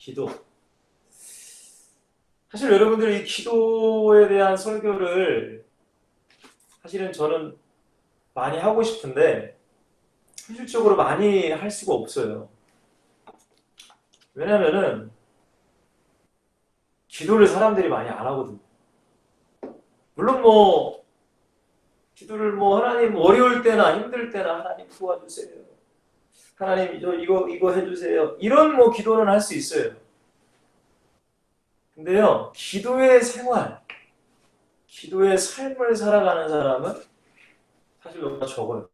기도. 사실 여러분들이 이 기도에 대한 설교를 사실은 저는 많이 하고 싶은데 현실적으로 많이 할 수가 없어요. 왜냐면은 기도를 사람들이 많이 안 하거든요. 물론 기도를 하나님 어려울 때나 힘들 때나 하나님 도와주세요. 하나님 이거 해주세요. 이런 기도는 할 수 있어요. 근데요, 기도의 생활, 기도의 삶을 살아가는 사람은 사실 너무나 적어요.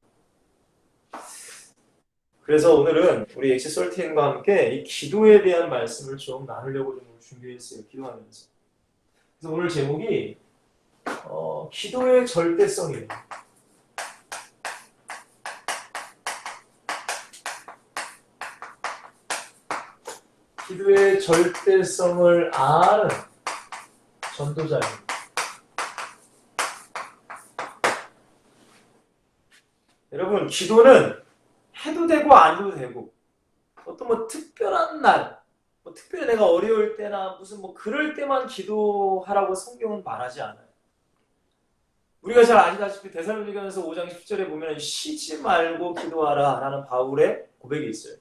그래서 오늘은 우리 엑시설틴과 함께 이 기도에 대한 말씀을 좀 나누려고 좀 준비했어요. 기도하면서. 그래서 오늘 제목이 기도의 절대성이에요. 기도의 절대성을 아는 전도자입니다. 여러분, 기도는 해도 되고 안 해도 되고 어떤 특별한 날, 특별히 내가 어려울 때나 무슨 그럴 때만 기도하라고 성경은 말하지 않아요. 우리가 잘 아시다시피 데살로니가서 5장 10절에 보면 쉬지 말고 기도하라 라는 바울의 고백이 있어요.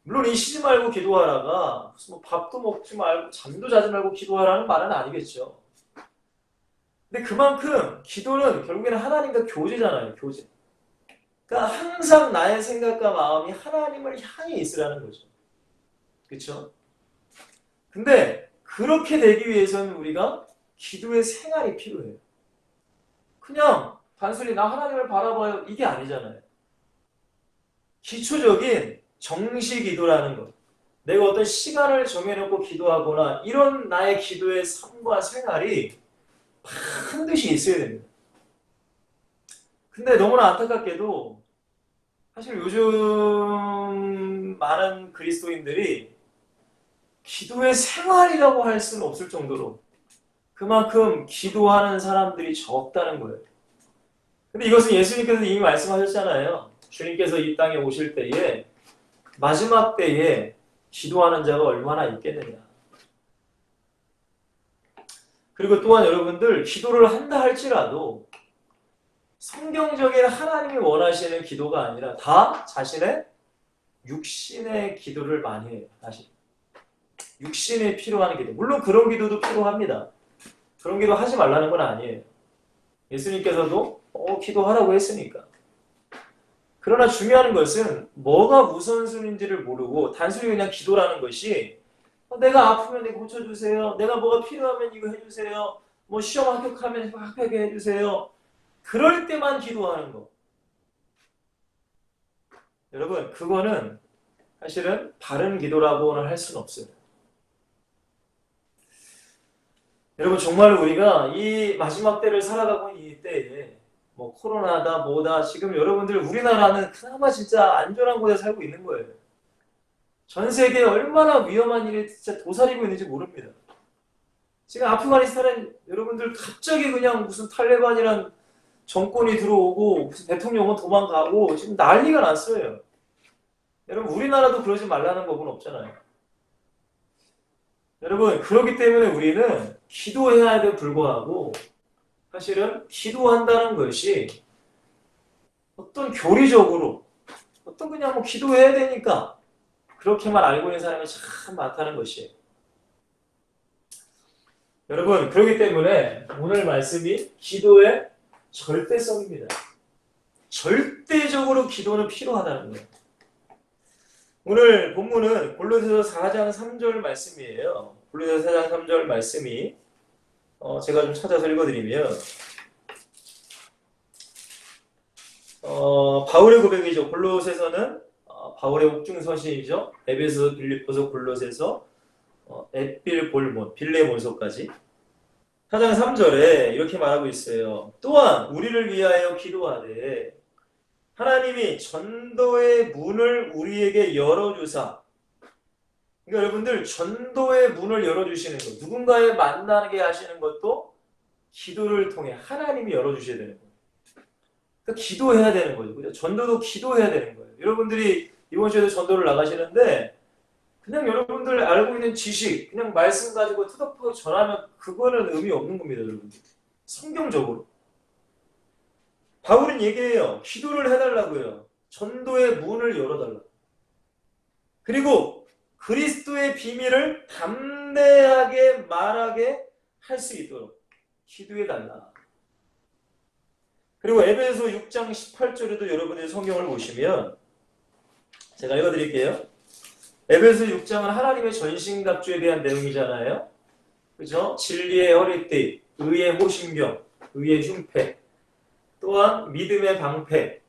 물론 이 쉬지 말고 기도하라가 무슨 밥도 먹지 말고 잠도 자지 말고 기도하라는 말은 아니겠죠. 근데 그만큼 기도는 결국에는 하나님과 교제잖아요. 교제. 그러니까 항상 나의 생각과 마음이 하나님을 향해 있으라는 거죠. 그렇죠? 근데 그렇게 되기 위해서는 우리가 기도의 생활이 필요해요. 그냥 단순히 나 하나님을 바라봐요 이게 아니잖아요. 기초적인 정시 기도라는 것. 내가 어떤 시간을 정해놓고 기도하거나 이런 나의 기도의 삶과 생활이 반드시 있어야 됩니다. 근데 너무나 안타깝게도 사실 요즘 많은 그리스도인들이 기도의 생활이라고 할 수는 없을 정도로 그만큼 기도하는 사람들이 적다는 거예요. 근데 이것은 예수님께서 이미 말씀하셨잖아요. 주님께서 이 땅에 오실 때에 마지막 때에 기도하는 자가 얼마나 있겠느냐. 그리고 또한 여러분들 기도를 한다 할지라도 성경적인 하나님이 원하시는 기도가 아니라 다 자신의 육신의 기도를 많이 해요. 사실 육신에 필요한 기도. 물론 그런 기도도 필요합니다. 그런 기도 하지 말라는 건 아니에요. 예수님께서도 기도하라고 했으니까. 그러나 중요한 것은 뭐가 우선순위인지를 모르고 단순히 그냥 기도라는 것이 내가 아프면 내가 고쳐주세요. 내가 뭐가 필요하면 이거 해주세요. 시험 합격하면 합격하게 해주세요. 그럴 때만 기도하는 거. 여러분, 그거는 사실은 바른 기도라고는 할 수는 없어요. 여러분, 정말 우리가 이 마지막 때를 살아가고 있는 이 때에 코로나다 뭐다 지금 여러분들 우리나라는 그나마 진짜 안전한 곳에 살고 있는 거예요. 전 세계에 얼마나 위험한 일이 진짜 도사리고 있는지 모릅니다. 지금 아프가니스탄은 여러분들 갑자기 그냥 무슨 탈레반이란 정권이 들어오고 무슨 대통령은 도망가고 지금 난리가 났어요. 여러분 우리나라도 그러지 말라는 법은 없잖아요. 여러분 그렇기 때문에 우리는 기도해야 돼 불구하고 사실은 기도한다는 것이 어떤 교리적으로 어떤 그냥 기도해야 되니까 그렇게만 알고 있는 사람이 참 많다는 것이에요. 여러분 그렇기 때문에 오늘 말씀이 기도의 절대성입니다. 절대적으로 기도는 필요하다는 거예요. 오늘 본문은 골로새서 4장 3절 말씀이에요. 골로새서 4장 3절 말씀이 제가 좀 찾아서 읽어드리면 바울의 고백이죠. 골로새서는 바울의 옥중서신이죠. 에베소, 빌립보서, 골로새서, 앳빌볼몬, 빌레몬서까지 4장 3절에 이렇게 말하고 있어요. 또한 우리를 위하여 기도하되 하나님이 전도의 문을 우리에게 열어주사. 그러니까 여러분들 전도의 문을 열어주시는 것, 누군가에 만나게 하시는 것도 기도를 통해 하나님이 열어주셔야 되는 거예요. 그러니까 기도해야 되는 거죠. 그죠? 전도도 기도해야 되는 거예요. 여러분들이 이번 주에도 전도를 나가시는데 그냥 여러분들 알고 있는 지식, 그냥 말씀 가지고 투덕하고 전하면 그거는 의미 없는 겁니다, 여러분들. 성경적으로. 바울은 얘기해요. 기도를 해달라고요. 전도의 문을 열어달라. 그리고 그리스도의 비밀을 담대하게 말하게 할 수 있도록 기도해달라. 그리고 에베소 6장 18절에도 여러분들이 성경을 보시면 제가 읽어드릴게요. 에베소 6장은 하나님의 전신갑주에 대한 내용이잖아요. 그죠? 진리의 허리띠, 의의 호심경, 의의 흉패, 또한 믿음의 방패,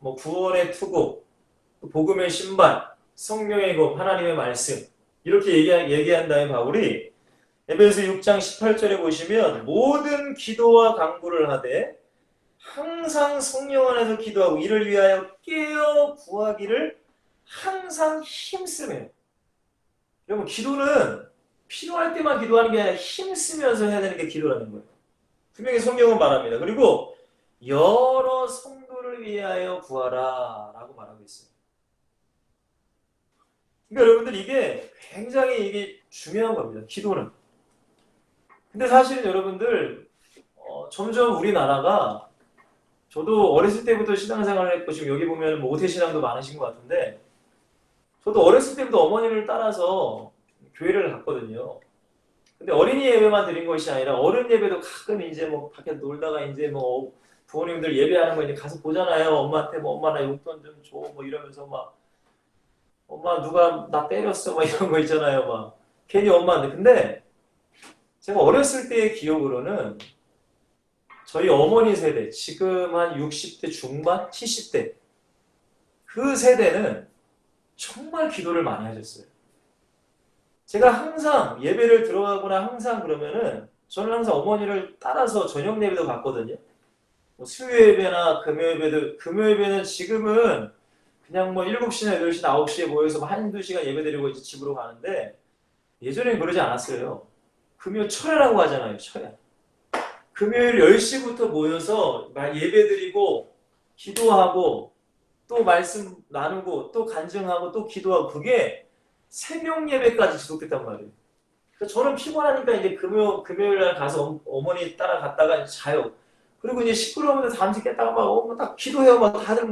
구원의 투구, 복음의 신발, 성령의 검, 하나님의 말씀 이렇게 얘기한 다음에 바울이 에베소 6장 18절에 보시면 모든 기도와 간구를 하되 항상 성령 안에서 기도하고 이를 위하여 깨어 구하기를 항상 힘쓰며. 여러분 기도는 필요할 때만 기도하는 게 아니라 힘쓰면서 해야 되는 게 기도라는 거예요. 분명히 성경은 말합니다. 그리고 여러 성도를 위하여 구하라 라고 말하고 있어요. 그러니까 여러분들 이게 굉장히 이게 중요한 겁니다. 기도는. 근데 사실은 여러분들 점점 우리나라가 저도 어렸을 때부터 신앙생활을 했고 지금 여기 보면 오태신앙도 많으신 것 같은데 저도 어렸을 때부터 어머니를 따라서 교회를 갔거든요. 근데 어린이 예배만 드린 것이 아니라 어른 예배도 가끔 이제 밖에 놀다가 이제 부모님들 예배하는 거 이제 가서 보잖아요. 엄마한테 엄마 나 용돈 좀 줘 이러면서 엄마 누가 나 때렸어 이런 거 있잖아요. 괜히 엄마한테. 근데 제가 어렸을 때의 기억으로는 저희 어머니 세대, 지금 한 60대 중반, 70대 그 세대는 정말 기도를 많이 하셨어요. 제가 항상 예배를 들어가거나 항상 그러면은 저는 항상 어머니를 따라서 저녁 예배도 갔거든요. 수요 예배나 금요 예배도, 금요 예배는 지금은 그냥 7시나 8시나 9시에 모여서 한두 시간 예배 드리고 이제 집으로 가는데 예전엔 그러지 않았어요. 금요 철야라고 하잖아요, 철야. 금요일 10시부터 모여서 예배 드리고 기도하고 또 말씀 나누고 또 간증하고 또 기도하고 그게 새벽 예배까지 지속됐단 말이에요. 그래서 저는 피곤하니까 이제 금요일 날 가서 어머니 따라갔다가 자요. 그리고 이제 시끄러우면서 잠시 깼다가 딱 기도해요. 다들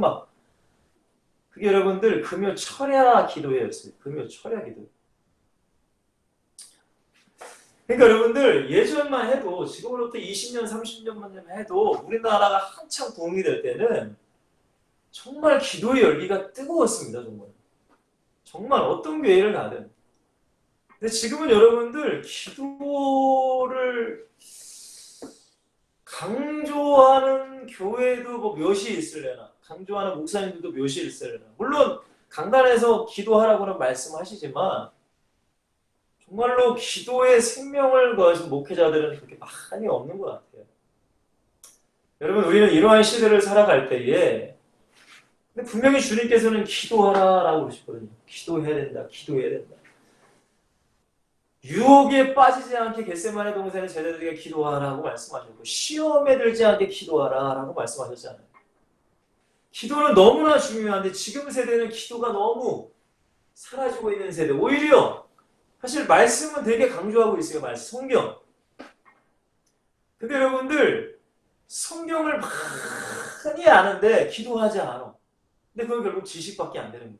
그게 여러분들 금요 철야 기도회였어요. 금요 철야 기도. 그러니까 여러분들 예전만 해도 지금으로부터 20년, 30년만 해도 우리나라가 한창 부흥이 될 때는 정말 기도의 열기가 뜨거웠습니다. 정말 어떤 교회를 가든. 근데 지금은 여러분들 기도를 강조하는 교회도 몇이 있을래나 강조하는 목사님들도 몇이 있을래나 물론 강단에서 기도하라고는 말씀하시지만 정말로 기도의 생명을 거하신 목회자들은 그렇게 많이 없는 것 같아요. 여러분 우리는 이러한 시대를 살아갈 때에 근데 분명히 주님께서는 기도하라라고 그러시거든요. 기도해야 된다. 기도해야 된다. 유혹에 빠지지 않게 겟세마네 동산의 제자들에게 기도하라고 말씀하셨고 시험에 들지 않게 기도하라라고 말씀하셨잖아요. 기도는 너무나 중요한데 지금 세대는 기도가 너무 사라지고 있는 세대. 오히려 사실 말씀은 되게 강조하고 있어요. 성경. 근데 여러분들 성경을 많이 아는데 기도하지 않아. 근데 그건 결국 지식밖에 안 되는 거예요.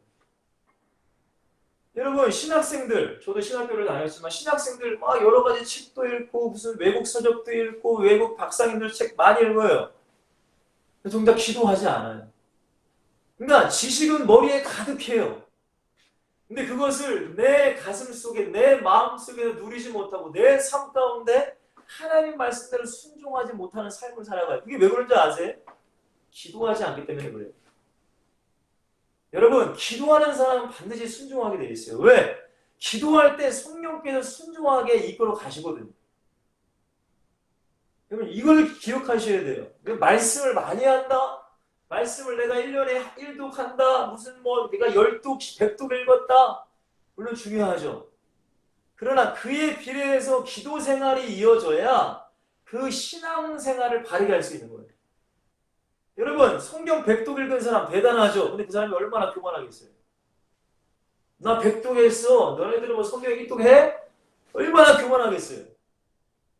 여러분 신학생들, 저도 신학교를 다녔지만 신학생들 여러 가지 책도 읽고 무슨 외국 서적도 읽고 외국 박사님들 책 많이 읽어요. 근데 정작 기도하지 않아요. 그러니까 지식은 머리에 가득해요. 근데 그것을 내 가슴 속에 내 마음 속에 누리지 못하고 내 삶 가운데 하나님 말씀대로 순종하지 못하는 삶을 살아가요. 그게 왜 그런지 아세요? 기도하지 않기 때문에 그래요. 여러분 기도하는 사람은 반드시 순종하게 되어 있어요. 왜? 기도할 때 성령께서 순종하게 이끌어 가시거든요. 여러분 이걸 기억하셔야 돼요. 말씀을 많이 한다? 말씀을 내가 1년에 1독 한다? 무슨 내가 10독, 100독 읽었다? 물론 중요하죠. 그러나 그에 비례해서 기도 생활이 이어져야 그 신앙 생활을 발휘할 수 있는 거예요. 여러분 성경 100독 읽은 사람 대단하죠. 근데 그 사람이 얼마나 교만하겠어요. 나 백독했어. 너네들은 뭐 성경 일독해? 얼마나 교만하겠어요.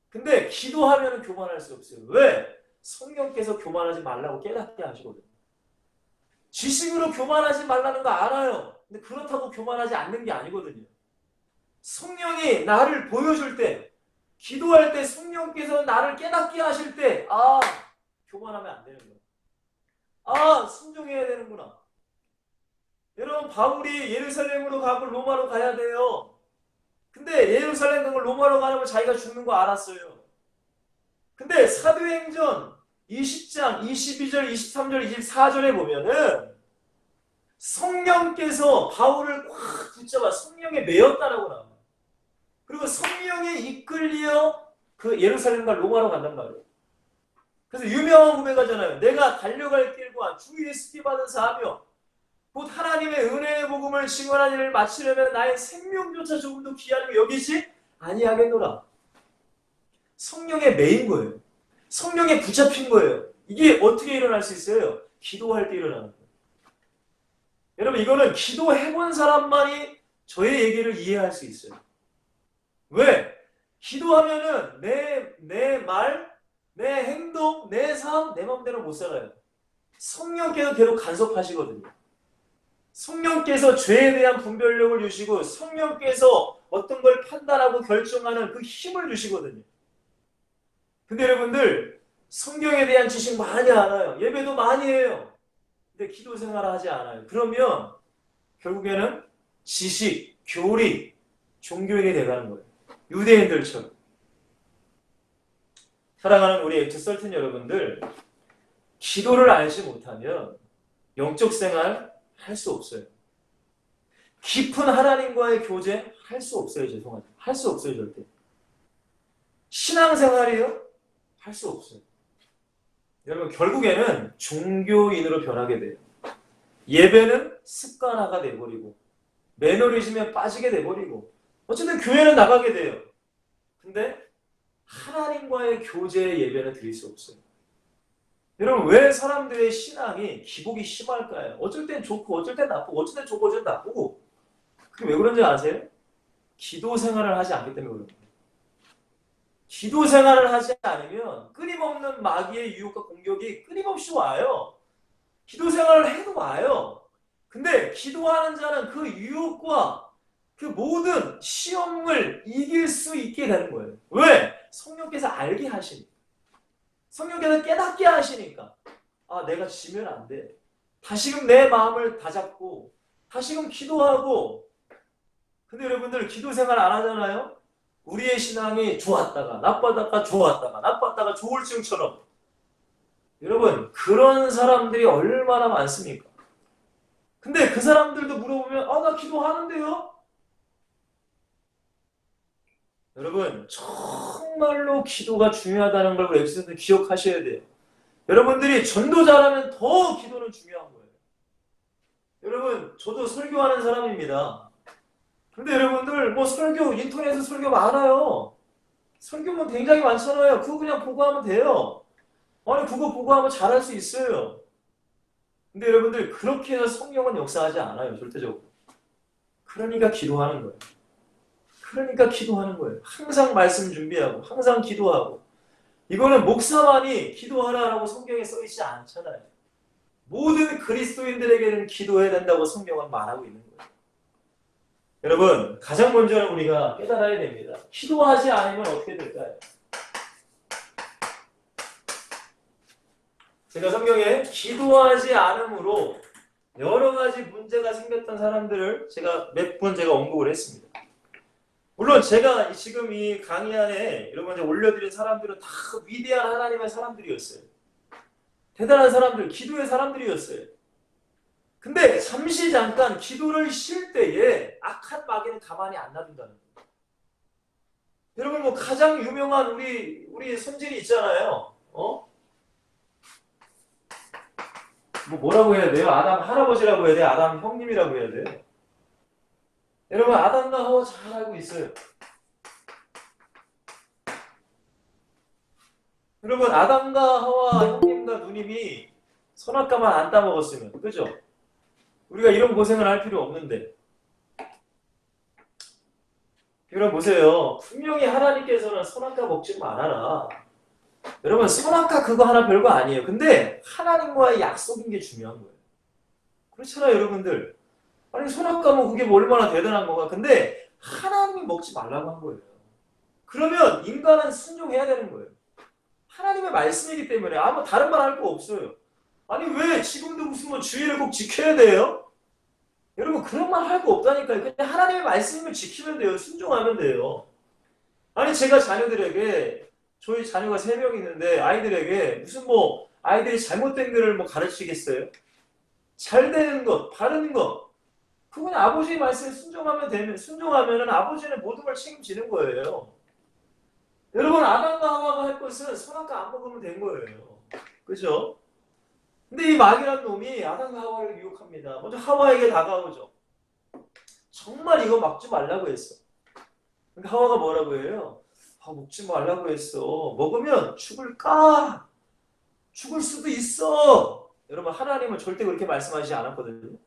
근데 기도하면 교만할 수 없어요. 왜? 성령께서 교만하지 말라고 깨닫게 하시거든요. 지식으로 교만하지 말라는 거 알아요. 근데 그렇다고 교만하지 않는 게 아니거든요. 성령이 나를 보여줄 때, 기도할 때 성령께서 나를 깨닫게 하실 때, 교만하면 안 되는 거야. 순종해야 되는구나. 여러분, 바울이 예루살렘으로 가고 로마로 가야 돼요. 근데 예루살렘 가고 로마로 가려면 자기가 죽는 거 알았어요. 근데 사도행전 20장 22절, 23절, 24절에 보면은 성령께서 바울을 꽉 붙잡아 성령에 매였다라고 나와요. 그리고 성령에 이끌려 그 예루살렘과 로마로 간단 말이에요. 그래서 유명한 고백하잖아요. 내가 달려갈 길과 주 예수께 받은 사하며 곧 하나님의 은혜의 복음을 증언하는 일을 마치려면 나의 생명조차 조금도 귀하게 여기지 아니하겠노라. 성령에 매인 거예요. 성령에 붙잡힌 거예요. 이게 어떻게 일어날 수 있어요? 기도할 때 일어나는 거예요. 여러분, 이거는 기도해본 사람만이 저의 얘기를 이해할 수 있어요. 왜? 기도하면은 내 말, 내 행동, 내 삶, 내 마음대로 못 살아요. 성령께서 계속 간섭하시거든요. 성령께서 죄에 대한 분별력을 주시고 성령께서 어떤 걸 판단하고 결정하는 그 힘을 주시거든요. 근데 여러분들 성경에 대한 지식 많이 알아요. 예배도 많이 해요. 근데 기도 생활을 하지 않아요. 그러면 결국에는 지식, 교리, 종교인이 돼가는 거예요. 유대인들처럼. 사랑하는 우리 엑투설튼 여러분들, 기도를 알지 못하면 영적 생활 할 수 없어요. 깊은 하나님과의 교제 할 수 없어요. 죄송하죠. 할 수 없어요. 절대. 신앙생활이요? 할 수 없어요. 여러분, 결국에는 종교인으로 변하게 돼요. 예배는 습관화가 돼버리고 매너리즘에 빠지게 돼버리고 어쨌든 교회는 나가게 돼요. 근데 하나님과의 교제의 예배는 드릴 수 없어요. 여러분, 왜 사람들의 신앙이 기복이 심할까요? 어쩔 땐 좋고 어쩔 땐 나쁘고 어쩔 땐 좋고 어쩔 땐 나쁘고. 그게 왜 그런지 아세요? 기도 생활을 하지 않기 때문에 그런 거예요. 기도 생활을 하지 않으면 끊임없는 마귀의 유혹과 공격이 끊임없이 와요. 기도 생활을 해도 와요. 근데 기도하는 자는 그 유혹과 그 모든 시험을 이길 수 있게 되는 거예요. 왜? 성령께서 알게 하시니까. 성령께서 깨닫게 하시니까. 내가 지면 안 돼. 다시금 내 마음을 다잡고 다시금 기도하고. 근데 여러분들 기도 생활 안 하잖아요? 우리의 신앙이 좋았다가 나빴다가 좋았다가 나빴다가 조울증처럼. 여러분, 그런 사람들이 얼마나 많습니까? 근데 그 사람들도 물어보면 나 기도하는데요? 여러분, 정말로 기도가 중요하다는 걸 우리 엑소들 기억하셔야 돼요. 여러분들이 전도자라면 더 기도는 중요한 거예요. 여러분, 저도 설교하는 사람입니다. 근데 여러분들 뭐 설교, 인터넷에 설교 많아요. 설교문 굉장히 많잖아요. 그거 그냥 보고 하면 돼요. 아니, 그거 보고 하면 잘할 수 있어요. 근데 여러분들 그렇게 해서 성령은 역사하지 않아요. 절대적으로. 그러니까 기도하는 거예요. 그러니까 기도하는 거예요. 항상 말씀 준비하고 항상 기도하고. 이거는 목사만이 기도하라라고 성경에 써있지 않잖아요. 모든 그리스도인들에게는 기도해야 된다고 성경은 말하고 있는 거예요. 여러분, 가장 먼저는 우리가 깨달아야 됩니다. 기도하지 않으면 어떻게 될까요? 제가 성경에 기도하지 않음으로 여러 가지 문제가 생겼던 사람들을 몇 분 제가 언급을 했습니다. 물론 제가 지금 이 강의 안에 여러분 이제 올려드린 사람들은 다 위대한 하나님의 사람들이었어요. 대단한 사람들, 기도의 사람들이었어요. 근데 잠시 잠깐 기도를 쉴 때에 악한 마귀는 가만히 안 놔둔다는 거예요. 여러분, 뭐 가장 유명한 우리 선진이 있잖아요. 뭐라고 해야 돼요? 아담 할아버지라고 해야 돼요? 아담 형님이라고 해야 돼요? 여러분, 아담과 하와 잘 알고 있어요. 여러분, 아담과 하와 형님과 누님이 선악과만 안 따먹었으면, 그죠? 우리가 이런 고생을 할 필요 없는데. 여러분 보세요. 분명히 하나님께서는 선악과 먹지 말아라. 여러분 선악과 그거 하나 별거 아니에요. 근데 하나님과의 약속인 게 중요한 거예요. 그렇잖아요, 여러분들. 아니 선악과 뭐 그게 뭐 얼마나 대단한 거가. 근데 하나님이 먹지 말라고 한 거예요. 그러면 인간은 순종해야 되는 거예요. 하나님의 말씀이기 때문에 아무 다른 말 할 거 없어요. 아니 왜 지금도 무슨 뭐 주의를 꼭 지켜야 돼요? 여러분 그런 말 할 거 없다니까요. 그냥 하나님의 말씀이면 지키면 돼요. 순종하면 돼요. 아니 제가 자녀들에게 저희 자녀가 3명 있는데 아이들에게 무슨 뭐 아이들이 잘못된 글을 뭐 가르치겠어요? 잘 되는 것, 바르는 것. 그건 아버지의 말씀에 순종하면은 아버지는 모든 걸 책임지는 거예요. 여러분 아담과 하와가 할 것은 선악과 안 먹으면 된 거예요. 그죠? 근데 이 마귀란 놈이 아담과 하와를 유혹합니다. 먼저 하와에게 다가오죠. 정말 이거 먹지 말라고 했어. 근데 하와가 뭐라고 해요? 아, 먹지 말라고 했어. 먹으면 죽을까? 죽을 수도 있어. 여러분 하나님은 절대 그렇게 말씀하시지 않았거든요.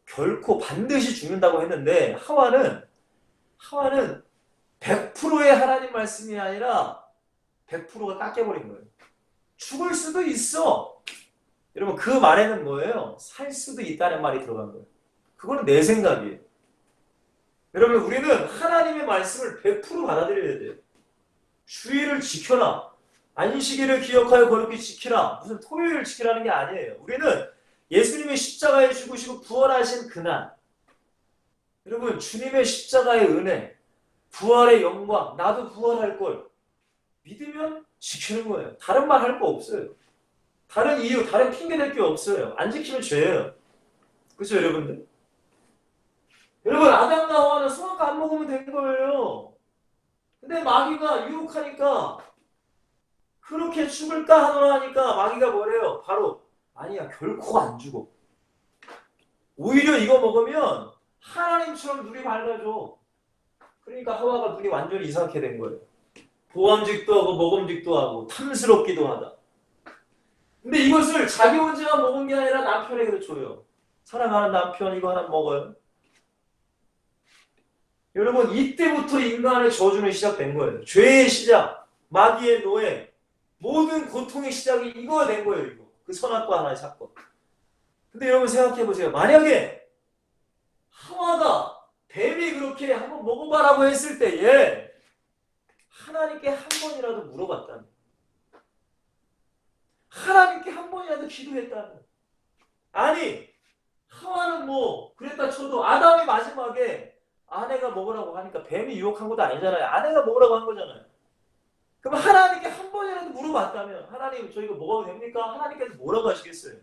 결코 반드시 죽는다고 했는데 하와는 100%의 하나님 말씀이 아니라 100%가 깎여버린 거예요. 죽을 수도 있어. 여러분 그 말에는 뭐예요? 살 수도 있다는 말이 들어간 거예요. 그거는 내 생각이에요. 여러분 우리는 하나님의 말씀을 100% 받아들여야 돼요. 주의를 지켜라. 안식일을 기억하여 거룩히 지키라. 무슨 토요일을 지키라는 게 아니에요. 우리는 예수님이 십자가에 죽으시고 부활하신 그날, 여러분 주님의 십자가의 은혜, 부활의 영광, 나도 부활할 걸 믿으면 지키는 거예요. 다른 말 할 거 없어요. 다른 이유, 다른 핑계 댈 게 없어요. 안 지키면 죄예요. 그렇죠, 여러분들? 여러분 아담과 하와는 선악과 안 먹으면 된 거예요. 근데 마귀가 유혹하니까 그렇게 죽을까 하노라 하니까 마귀가 뭐래요? 바로 아니야 결코 안 죽어. 오히려 이거 먹으면 하나님처럼 눈이 밝아져. 그러니까 하와가 눈이 완전히 이상하게 된 거예요. 보암직도 하고 먹음직도 하고 탐스럽기도 하다. 근데 이것을 자기 혼자만 먹은 게 아니라 남편에게도 줘요. 사랑하는 남편 이거 하나 먹어요. 여러분 이때부터 인간의 저주는 시작된 거예요. 죄의 시작, 마귀의 노예, 모든 고통의 시작이 이거가 된 거예요. 이거. 그 선악과 하나의 사건. 근데 여러분 생각해 보세요. 만약에 하와가 뱀이 그렇게 한번 먹어봐라고 했을 때에 하나님께 한 번이라도 물어봤다면, 하나님께 한 번이라도 기도했다면, 아니 하와는 뭐 그랬다 쳐도 아담이 마지막에 아내가 먹으라고 하니까 뱀이 유혹한 것도 아니잖아요. 아내가 먹으라고 한 거잖아요. 그럼 하나님께 한 번이라도 물어봤다면 하나님 저 이거 먹어도 됩니까? 하나님께서 뭐라고 하시겠어요?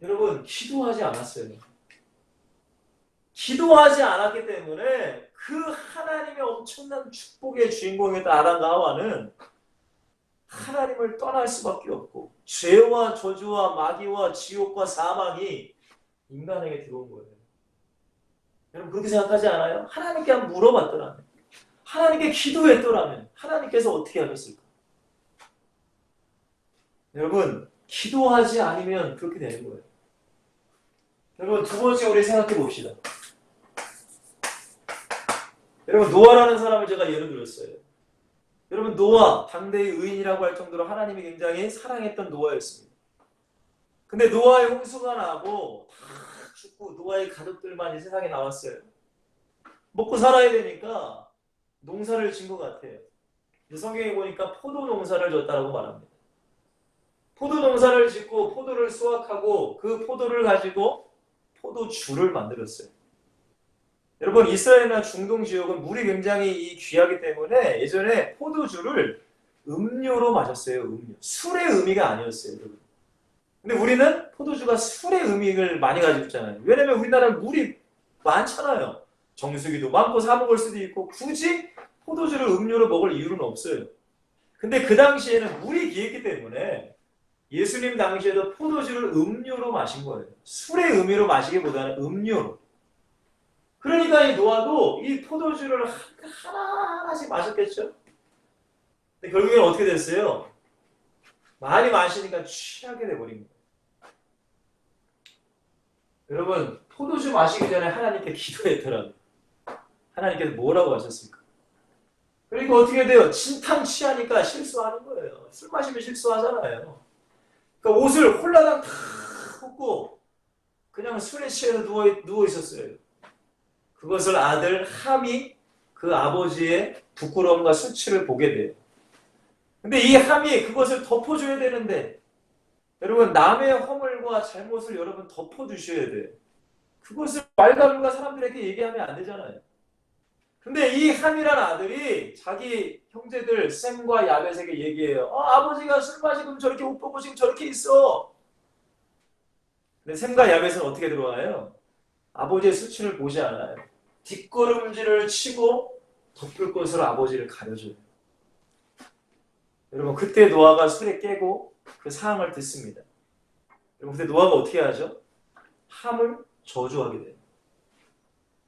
여러분 기도하지 않았어요. 기도하지 않았기 때문에 그 하나님의 엄청난 축복의 주인공이었던 아담과 하와는 하나님을 떠날 수밖에 없고 죄와 저주와 마귀와 지옥과 사망이 인간에게 들어온 거예요. 여러분 그렇게 생각하지 않아요? 하나님께 한번 물어봤더라면, 하나님께 기도했더라면 하나님께서 어떻게 하셨을까? 여러분 기도하지 않으면 그렇게 되는 거예요. 여러분 두 번째 우리 생각해 봅시다. 여러분 노아라는 사람을 제가 예를 들었어요. 여러분 노아 당대의 의인이라고 할 정도로 하나님이 굉장히 사랑했던 노아였습니다. 근데 노아의 홍수가 나고 다 죽고 노아의 가족들만 이 세상에 나왔어요. 먹고 살아야 되니까 농사를 진 것 같아요. 성경에 보니까 포도 농사를 졌다고 말합니다. 포도 농사를 짓고 포도를 수확하고 그 포도를 가지고 포도주를 만들었어요. 여러분 이스라엘이나 중동 지역은 물이 굉장히 귀하기 때문에 예전에 포도주를 음료로 마셨어요. 음료. 술의 의미가 아니었어요. 여러분. 근데 우리는 포도주가 술의 의미를 많이 가지고 있잖아요. 왜냐면 우리나라는 물이 많잖아요. 정수기도 많고 사 먹을 수도 있고 굳이 포도주를 음료로 먹을 이유는 없어요. 근데 그 당시에는 물이 귀했기 때문에 예수님 당시에도 포도주를 음료로 마신 거예요. 술의 의미로 마시기보다는 음료로. 그러니까 이 노아도 이 포도주를 하나하나씩 마셨겠죠? 근데 결국에는 어떻게 됐어요? 많이 마시니까 취하게 돼버린 거예요. 여러분 포도주 마시기 전에 하나님께 기도했더라고요. 하나님께서 뭐라고 하셨을까? 그러니까 어떻게 돼요? 진탕 취하니까 실수하는 거예요. 술 마시면 실수하잖아요. 그러니까 옷을 홀라당 다 벗고 그냥 술에 취해서 누워 있었어요. 그것을 아들 함이 그 아버지의 부끄러움과 수치를 보게 돼요. 근데 이 함이 그것을 덮어줘야 되는데, 여러분, 남의 허물과 잘못을 여러분 덮어주셔야 돼요. 그것을 말가루가 사람들에게 얘기하면 안 되잖아요. 근데 이 함이라는 아들이 자기 형제들 셈과 야벳에게 얘기해요. 아버지가 술 마시고 저렇게 옷 벗고 지금 저렇게 있어. 근데 셈과 야벳은 어떻게 들어와요? 아버지의 수치를 보지 않아요. 뒷걸음질을 치고 덮을 것으로 아버지를 가려줘요. 여러분, 그때 노아가 술에 깨고 그 상황을 듣습니다. 여러분, 그때 노아가 어떻게 하죠? 함을 저주하게 돼요.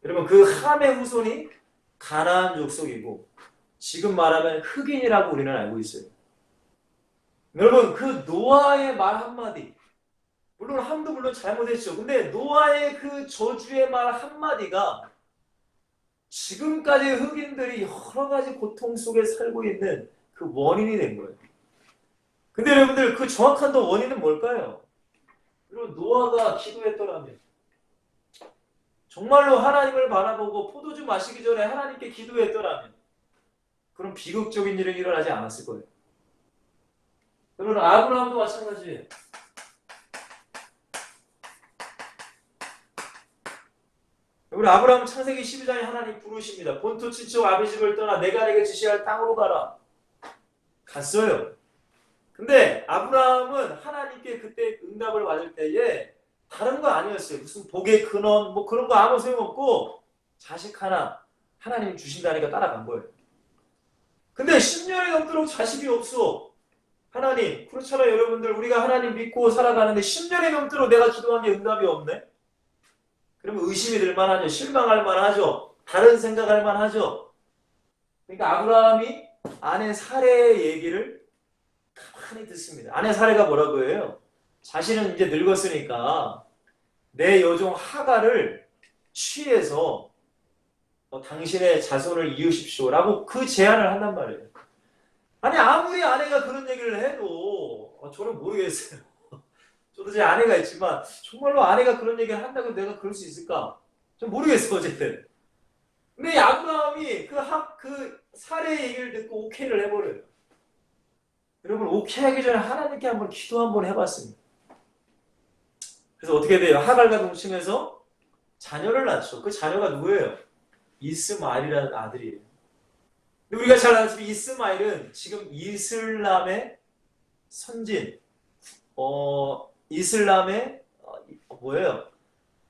여러분, 그 함의 후손이 가나안 족속이고 지금 말하면 흑인이라고 우리는 알고 있어요. 여러분, 그 노아의 말 한마디, 물론 함도 물론 잘못했죠. 근데 노아의 그 저주의 말 한마디가 지금까지 흑인들이 여러 가지 고통 속에 살고 있는 그 원인이 된 거예요. 근데 여러분들, 그 정확한 더 원인은 뭘까요? 여러분, 노아가 기도했더라면, 정말로 하나님을 바라보고 포도주 마시기 전에 하나님께 기도했더라면 그런 비극적인 일은 일어나지 않았을 거예요. 여러분, 아브라함도 마찬가지예요. 우리 아브라함 창세기 12장에 하나님 부르십니다. 본토 친척 아비 집을 떠나 내가 내게 지시할 땅으로 가라. 갔어요. 근데 아브라함은 하나님께 그때 응답을 받을 때에 다른 거 아니었어요. 무슨 복의 근원 뭐 그런 거 아무 소용없고 자식 하나 하나님 주신다니까 따라간 거예요. 근데 10년이 넘도록 자식이 없어. 하나님, 그렇잖아요. 여러분들, 우리가 하나님 믿고 살아가는데 10년이 넘도록 내가 기도한 게 응답이 없네? 그러면 의심이 들 만하죠. 실망할 만하죠. 다른 생각할 만하죠. 그러니까 아브라함이 아내 사레의 얘기를 가만히 듣습니다. 아내 사레가 뭐라고 해요? 자신은 이제 늙었으니까 내 여종 하갈을 취해서 당신의 자손을 이으십시오라고 그 제안을 한단 말이에요. 아니, 아무리 아내가 그런 얘기를 해도 저는 모르겠어요. 저도 제 아내가 있지만 정말로 아내가 그런 얘기를 한다고 내가 그럴 수 있을까? 전 모르겠어 어쨌든. 근데 아브라함이 그 사례의 얘기를 듣고 오케이를 해버려요. 여러분, 오케이 하기 전에 하나님께 한번 기도 한번 해봤습니다. 그래서 어떻게 돼요? 하갈과 동침해서 자녀를 낳죠. 그 자녀가 누구예요? 이스마엘이라는 아들이에요. 근데 우리가 잘 아시는 이스마엘은 지금 이슬람의 선진, 이슬람의 뭐예요?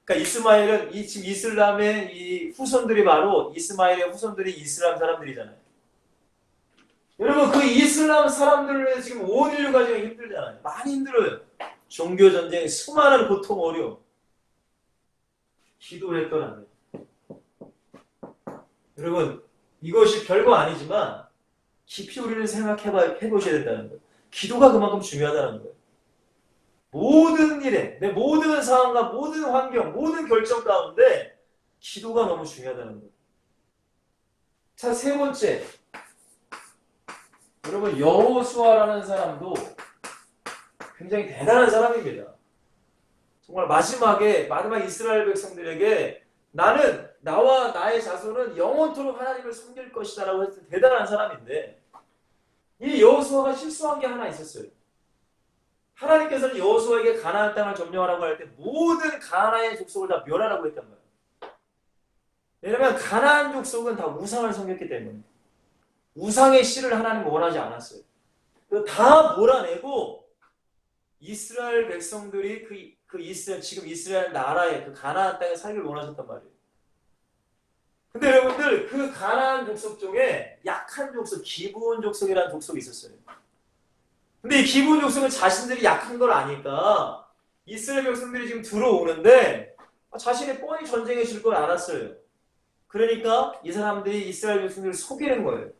그러니까 이스마엘은 지금 이슬람의 이 후손들이 바로 이스마엘의 후손들이 이슬람 사람들이잖아요. 여러분, 그 이슬람 사람들을 위해서 지금 온 인류가 지금 힘들잖아요. 많이 힘들어요. 종교 전쟁, 수많은 고통, 어려움. 기도했더라면. 여러분, 이것이 별거 아니지만 깊이 우리는 해보셔야 된다는 거예요. 기도가 그만큼 중요하다는 거예요. 모든 일에, 내 모든 상황과 모든 환경, 모든 결정 가운데 기도가 너무 중요하다는 거예요. 자, 세 번째. 여러분, 여호수아라는 사람도 굉장히 대단한 사람입니다. 정말 마지막 이스라엘 백성들에게 나는 나와 나의 자손은 영원토록 하나님을 섬길 것이다 라고 했던 대단한 사람인데, 이 여호수아가 실수한 게 하나 있었어요. 하나님께서는 여호수아에게 가나안 땅을 점령하라고 할 때 모든 가나안의 족속을 다 멸하라고 했단 말이에요. 왜냐하면 가나안 족속은 다 우상을 섬겼기 때문에 우상의 씨를 하나님은 원하지 않았어요. 다 몰아내고 이스라엘 백성들이 지금 이스라엘 나라의 그 가나안 땅에 살기를 원하셨단 말이에요. 근데 여러분들, 그 가나안 족속 중에 약한 족속, 기브온 족속이라는 족속이 있었어요. 근데 이 기브온 족속은 자신들이 약한 걸 아니까 이스라엘 백성들이 지금 들어오는데 자신이 뻔히 전쟁에 질 걸 알았어요. 그러니까 이 사람들이 이스라엘 백성들을 속이는 거예요.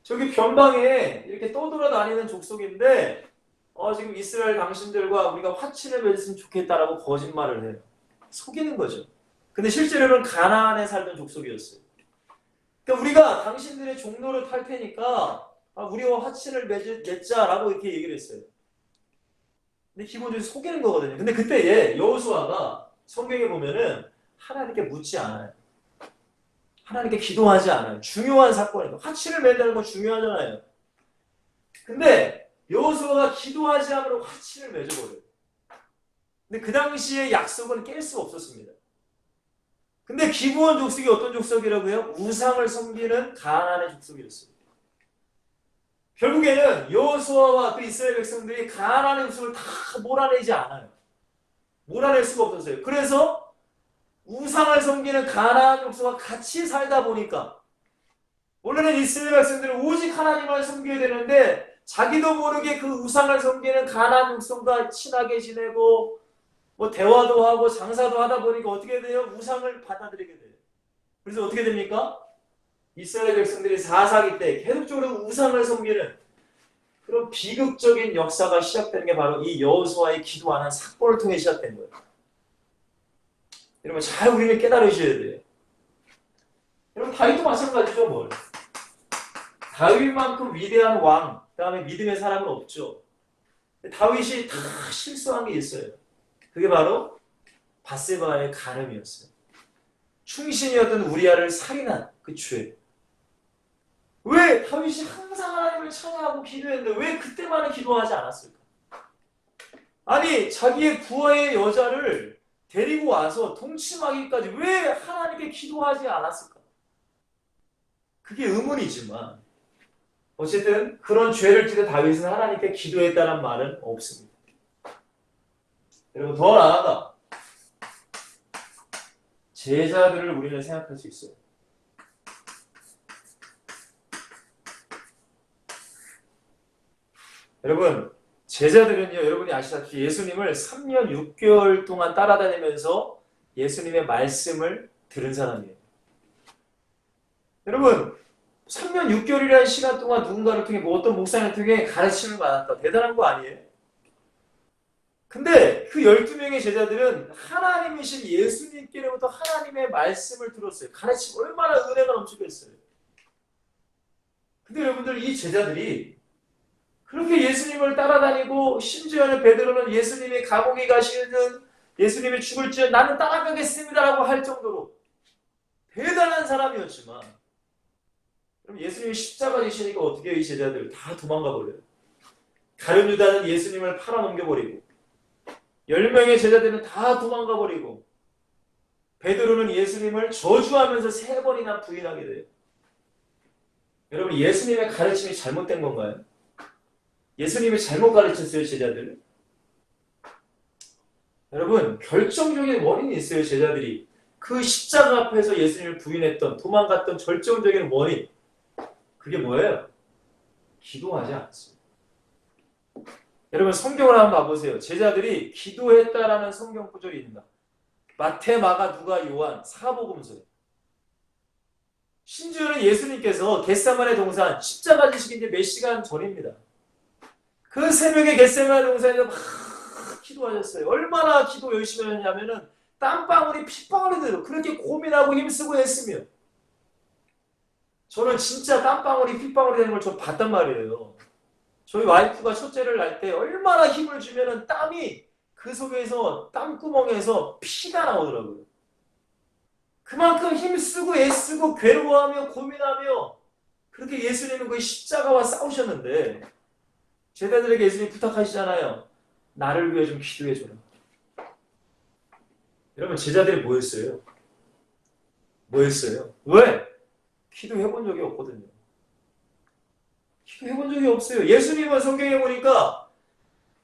저기 변방에 이렇게 떠돌아다니는 족속인데 지금 이스라엘 당신들과 우리가 화친을 맺었으면 좋겠다라고 거짓말을 해요. 속이는 거죠. 근데 실제로는 가나안에 살던 족속이었어요. 그러니까 우리가 당신들의 종로를 탈 테니까 우리와 화친을 맺자라고 이렇게 얘기를 했어요. 근데 기본적으로 속이는 거거든요. 근데 그때 여호수아가 성경에 보면은 하나님께 묻지 않아요. 하나님께 기도하지 않아요. 중요한 사건이에요. 화친을 맺는 건 중요하잖아요. 근데 여호수아가 기도하지 않으면 화친을 맺어버려요. 근데 그 당시에 약속은 깰 수가 없었습니다. 근데 기브온 족속이 어떤 족속이라고요? 우상을 섬기는 가나안의 족속이었어요. 결국에는 여호수아와 그 이스라엘 백성들이 가나안의 족속을 다 몰아내지 않아요. 몰아낼 수가 없었어요. 그래서 우상을 섬기는 가나안 족속과 같이 살다 보니까 원래는 이스라엘 백성들은 오직 하나님을 섬겨야 되는데 자기도 모르게 그 우상을 섬기는 가나안 족속과 친하게 지내고 뭐 대화도 하고 장사도 하다 보니까 어떻게 돼요? 우상을 받아들이게 돼요. 그래서 어떻게 됩니까? 이스라엘 백성들이 사사기 때 계속적으로 우상을 섬기는 그런 비극적인 역사가 시작되는 게 바로 이 여호수아의 기도하는 사건을 통해 시작된 거예요. 여러분 잘 우리는 깨달으셔야 돼요. 여러분 다윗도 마찬가지죠. 뭘. 다윗만큼 위대한 왕, 그 다음에 믿음의 사람은 없죠. 다윗이 다 실수한 게 있어요. 그게 바로 밧세바의 간음이었어요. 충신이었던 우리아를 살인한 그 죄. 왜 다윗이 항상 하나님을 찬양하고 기도했는데 왜 그때만은 기도하지 않았을까? 아니 자기의 부하의 여자를 데리고 와서 동침하기까지 왜 하나님께 기도하지 않았을까? 그게 의문이지만 어쨌든 그런 죄를 지은 다윗은 하나님께 기도했다는 말은 없습니다. 여러분 더 나아가 제자들을 우리는 생각할 수 있어요. 여러분 제자들은요, 여러분이 아시다시피 예수님을 3년 6개월 동안 따라다니면서 예수님의 말씀을 들은 사람이에요. 여러분 3년 6개월이라는 시간 동안 누군가를 통해 뭐 어떤 목사님을 통해 가르침을 받았다. 대단한 거 아니에요? 근데 그 12명의 제자들은 하나님이신 예수님께로부터 하나님의 말씀을 들었어요. 가르침 얼마나 은혜가 넘치겠어요. 근데 여러분들 이 제자들이 그렇게 예수님을 따라다니고 심지어는 베드로는 예수님이 감옥에 가시든 예수님이 죽을지 나는 따라가겠습니다라고 할 정도로 대단한 사람이었지만 그럼 예수님이 십자가 지시니까 어떻게 해요? 이 제자들 다 도망가 버려요. 가룟 유다는 예수님을 팔아넘겨버리고 10명의 제자들은 다 도망가 버리고 베드로는 예수님을 저주하면서 3번이나 부인하게 돼요. 여러분 예수님의 가르침이 잘못된 건가요? 예수님이 잘못 가르쳤어요, 제자들을? 여러분 결정적인 원인이 있어요, 제자들이. 그 십자가 앞에서 예수님을 부인했던 도망갔던 결정적인 원인. 그게 뭐예요? 기도하지 않았어요. 여러분 성경을 한번 봐보세요. 제자들이 기도했다라는 성경 구절이 있습니다. 마태, 마가, 누가, 요한, 사복음서에. 심지어는 예수님께서 겟세마네 동산 십자가 지시기 이제 몇 시간 전입니다. 그 새벽에 겟세마네 동산에서 막 기도하셨어요. 얼마나 기도 열심히 하셨냐면은 땀방울이 핏방울이 들어 그렇게 고민하고 힘쓰고 했으며 저는 진짜 땀방울이 핏방울이 되는 걸 저 봤단 말이에요. 저희 와이프가 첫째를 낳을 때 얼마나 힘을 주면은 땀이 그 속에서 땀구멍에서 피가 나오더라고요. 그만큼 힘쓰고 애쓰고 괴로워하며 고민하며 그렇게 예수님은 그 십자가와 싸우셨는데 제자들에게 예수님 부탁하시잖아요. 나를 위해 좀 기도해줘라. 여러분 제자들이 뭐였어요? 뭐였어요? 왜? 기도해본 적이 없거든요. 기도해본 적이 없어요. 예수님은 성경에 보니까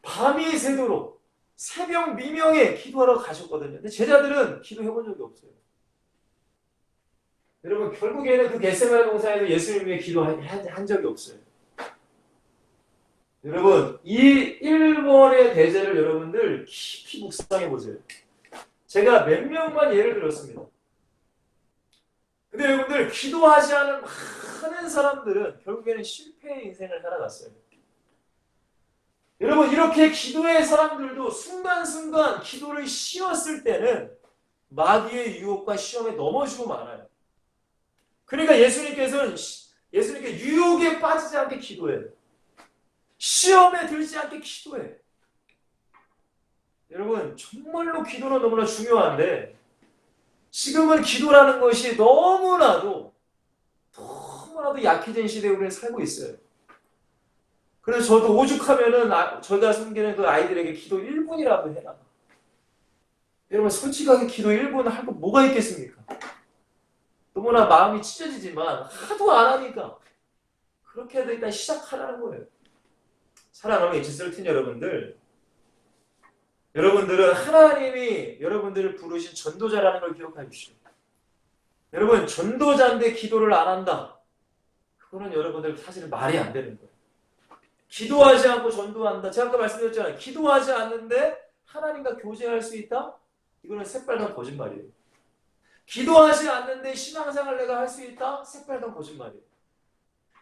밤이 새도록 새벽 미명에 기도하러 가셨거든요. 근데 제자들은 기도해본 적이 없어요. 여러분 결국에는 그 겟세마네 동산에서 예수님 위해 기도한 적이 없어요. 여러분 이 1번의 대제를 여러분들 깊이 묵상해 보세요. 제가 몇 명만 예를 들었습니다. 근데 여러분들 기도하지 않은 많은 사람들은 결국에는 실패의 인생을 살아갔어요. 여러분 이렇게 기도의 사람들도 순간순간 기도를 쉬었을 때는 마귀의 유혹과 시험에 넘어지고 말아요. 그러니까 예수님께서는 예수님께 유혹에 빠지지 않게 기도해요. 시험에 들지 않게 기도해요. 여러분 정말로 기도는 너무나 중요한데 지금은 기도라는 것이 너무나도 약해진 시대에 우리는 살고 있어요. 그래서 저도 오죽하면은 저희가 섬기는 그 아이들에게 기도 1분이라도 해라. 여러분 솔직하게 기도 1분 할 거 뭐가 있겠습니까? 너무나 마음이 찢어지지만 하도 안 하니까 그렇게 해도 일단 시작하라는 거예요. 사랑하는 이치스루틴 여러분들은 하나님이 여러분들을 부르신 전도자라는 걸 기억하십시오. 여러분 전도자인데 기도를 안 한다. 그거는 여러분들 사실은 말이 안 되는 거예요. 기도하지 않고 전도한다. 제가 아까 말씀드렸잖아요. 기도하지 않는데 하나님과 교제할 수 있다? 이거는 새빨간 거짓말이에요. 기도하지 않는데 신앙생활 내가 할 수 있다? 새빨간 거짓말이에요.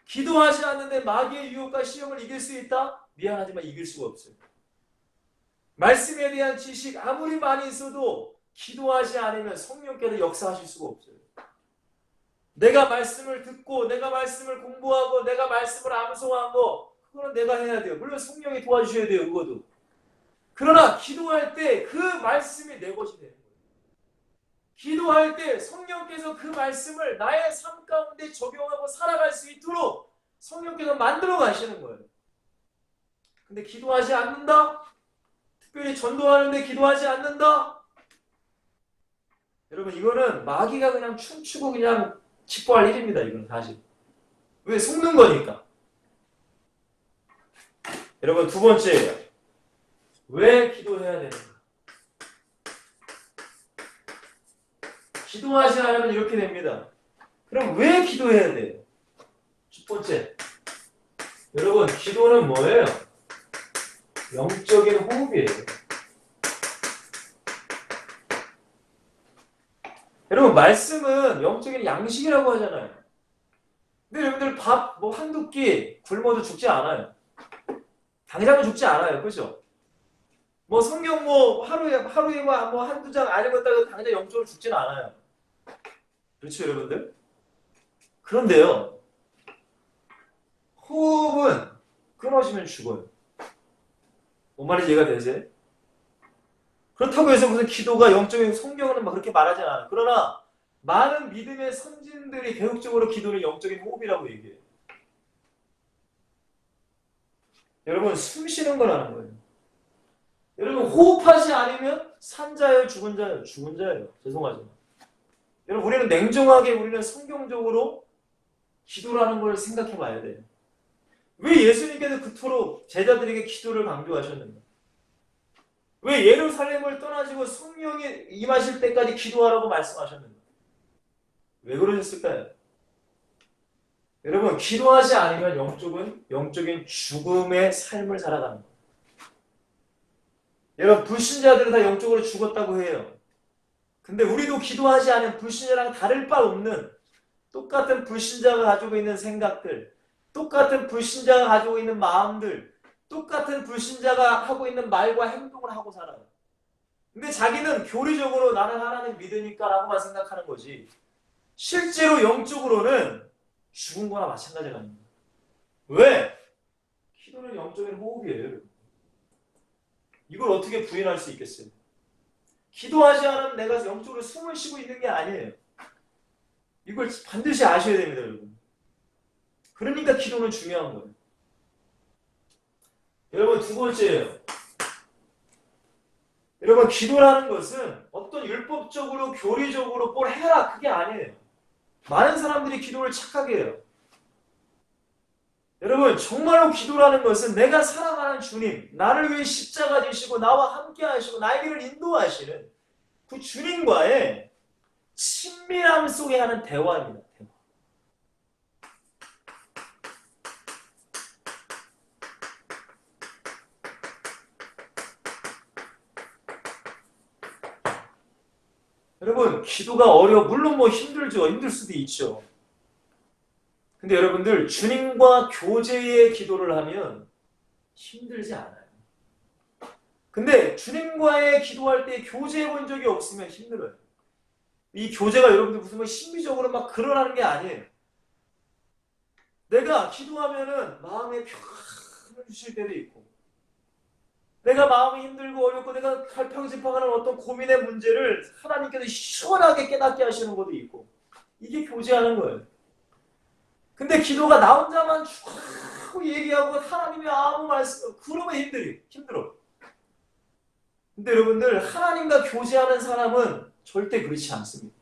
기도하지 않는데 마귀의 유혹과 시험을 이길 수 있다? 미안하지만 이길 수가 없어요. 말씀에 대한 지식 아무리 많이 있어도 기도하지 않으면 성령께서 역사하실 수가 없어요. 내가 말씀을 듣고 내가 말씀을 공부하고 내가 말씀을 암송하고 그거는 내가 해야 돼요. 물론 성령이 도와주셔야 돼요. 그것도. 그러나 기도할 때 그 말씀이 내 것이 되는 거예요. 기도할 때 성령께서 그 말씀을 나의 삶 가운데 적용하고 살아갈 수 있도록 성령께서 만들어 가시는 거예요. 근데 기도하지 않는다? 특별히 전도하는데 기도하지 않는다? 여러분 이거는 마귀가 그냥 춤추고 그냥 기뻐할 일입니다. 이건 사실. 왜? 속는 거니까. 여러분 두 번째예요. 왜 기도해야 되는가? 기도하지 않으면 이렇게 됩니다. 그럼 왜 기도해야 돼요? 첫 번째. 여러분 기도는 뭐예요? 영적인 호흡이에요. 여러분 말씀은 영적인 양식이라고 하잖아요. 근데 여러분들 밥 뭐 한두 끼 굶어도 죽지 않아요. 당장은 죽지 않아요. 그죠? 뭐 성경 뭐 하루에 뭐 한두 장 안 읽었다고 당장 영적으로 죽지는 않아요. 그렇죠, 여러분들? 그런데요. 호흡은 끊어지면 죽어요. 뭔 말인지 이해가 되세요? 그렇다고 해서 무슨 기도가 영적인 성경은 막 그렇게 말하지 않아요. 그러나 많은 믿음의 선진들이 개혁적으로 기도를 영적인 호흡이라고 얘기해요. 여러분 숨 쉬는 거라는 거예요. 여러분 호흡하지 않으면 산자예요, 죽은 자예요? 죽은 자예요. 죄송하지만. 여러분 우리는 냉정하게 우리는 성경적으로 기도라는 걸 생각해 봐야 돼요. 왜 예수님께서 그토록 제자들에게 기도를 강조하셨는가? 왜 예루살렘을 떠나시고 성령이 임하실 때까지 기도하라고 말씀하셨는가? 왜 그러셨을까요? 여러분 기도하지 않으면 영적인 죽음의 삶을 살아가는 거예요. 여러분 불신자들은 다 영적으로 죽었다고 해요. 근데 우리도 기도하지 않은 불신자랑 다를 바 없는 똑같은 불신자가 가지고 있는 생각들, 똑같은 불신자가 가지고 있는 마음들, 똑같은 불신자가 하고 있는 말과 행동을 하고 살아요. 근데 자기는 교리적으로 나는 하나님 믿으니까 라고만 생각하는 거지 실제로 영적으로는 죽은 거나 마찬가지가 아닙니다. 왜? 기도는 영적인 호흡이에요. 이걸 어떻게 부인할 수 있겠어요? 기도하지 않으면 내가 영적으로 숨을 쉬고 있는 게 아니에요. 이걸 반드시 아셔야 됩니다, 여러분. 그러니까 기도는 중요한 거예요. 여러분 두 번째예요. 여러분 기도라는 것은 어떤 율법적으로 교리적으로 뭘 해라 그게 아니에요. 많은 사람들이 기도를 착하게 해요. 여러분 정말로 기도라는 것은 내가 사랑하는 주님, 나를 위해 십자가 지시고 나와 함께 하시고 나의 길을 인도하시는 그 주님과의 친밀함 속에 하는 대화입니다. 대화. 여러분 기도가 물론 뭐 힘들죠. 힘들 수도 있죠. 근데 여러분들 주님과 교제의 기도를 하면 힘들지 않아요. 근데 주님과의 기도할 때 교제해 본 적이 없으면 힘들어요. 이 교제가 여러분들 무슨 뭐 신비적으로 막 그러라는 게 아니에요. 내가 기도하면은 마음에 평안을 주실 때도 있고, 내가 마음이 힘들고 어렵고 내가 갈팡질팡하는 어떤 고민의 문제를 하나님께서 시원하게 깨닫게 하시는 것도 있고, 이게 교제하는 거예요. 근데 기도가 나 혼자만 쭉 얘기하고 하나님이 아무 말씀, 그러면 힘들어. 근데 여러분들, 하나님과 교제하는 사람은 절대 그렇지 않습니다.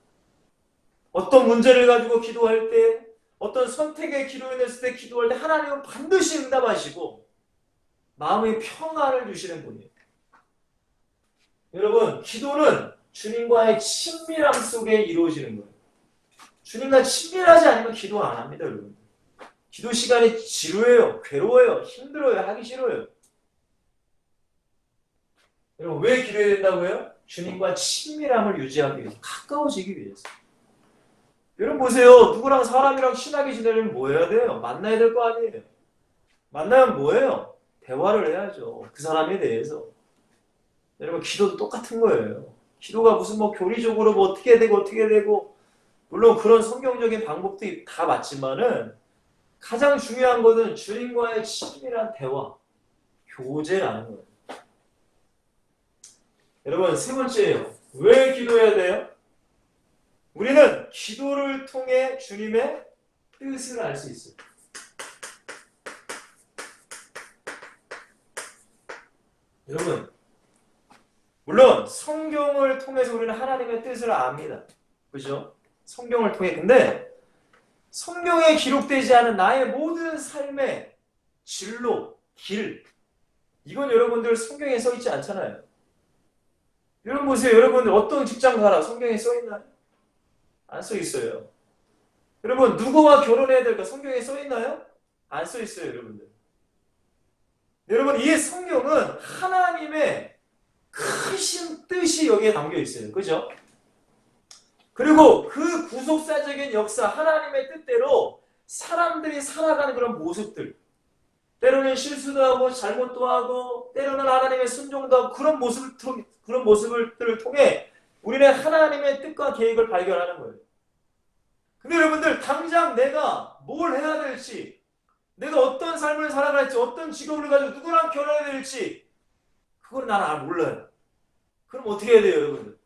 어떤 문제를 가지고 기도할 때, 어떤 선택에 기도했을 때 기도할 때 하나님은 반드시 응답하시고 마음의 평안을 주시는 분이에요. 여러분, 기도는 주님과의 친밀함 속에 이루어지는 거예요. 주님과 친밀하지 않으면 기도 안 합니다, 여러분. 기도 시간이 지루해요, 괴로워요, 힘들어요, 하기 싫어요. 여러분, 왜 기도해야 된다고요? 주님과 친밀함을 유지하기 위해서, 가까워지기 위해서. 여러분 보세요. 누구랑 사람이랑 친하게 지내려면 뭐 해야 돼요? 만나야 될 거 아니에요. 만나면 뭐예요? 대화를 해야죠. 그 사람에 대해서. 여러분, 기도도 똑같은 거예요. 기도가 무슨 뭐 교리적으로 뭐 어떻게 되고 물론 그런 성경적인 방법도 다 맞지만은 가장 중요한 것은 주님과의 친밀한 대화, 교제라는 거예요. 여러분, 세 번째예요. 왜 기도해야 돼요? 우리는 기도를 통해 주님의 뜻을 알 수 있어요. 여러분, 물론 성경을 통해서 우리는 하나님의 뜻을 압니다. 그죠? 성경을 통해. 근데 성경에 기록되지 않은 나의 모든 삶의 진로, 길, 이건 여러분들 성경에 써 있지 않잖아요. 여러분 보세요. 여러분들 어떤 직장 가라 성경에 써 있나요? 안 써 있어요. 여러분, 누구와 결혼해야 될까 성경에 써 있나요? 안 써 있어요, 여러분들. 여러분, 이 성경은 하나님의 크신 뜻이 여기에 담겨 있어요. 그죠? 그리고 그 구속사적인 역사, 하나님의 뜻대로 사람들이 살아가는 그런 모습들, 때로는 실수도 하고 잘못도 하고 때로는 하나님의 순종도 하고 그런 모습들을 통해 우리는 하나님의 뜻과 계획을 발견하는 거예요. 근데 여러분들, 당장 내가 뭘 해야 될지, 내가 어떤 삶을 살아갈지, 어떤 직업을 가지고 누구랑 결혼해야 될지, 그걸 나는 몰라요. 그럼 어떻게 해야 돼요, 여러분들?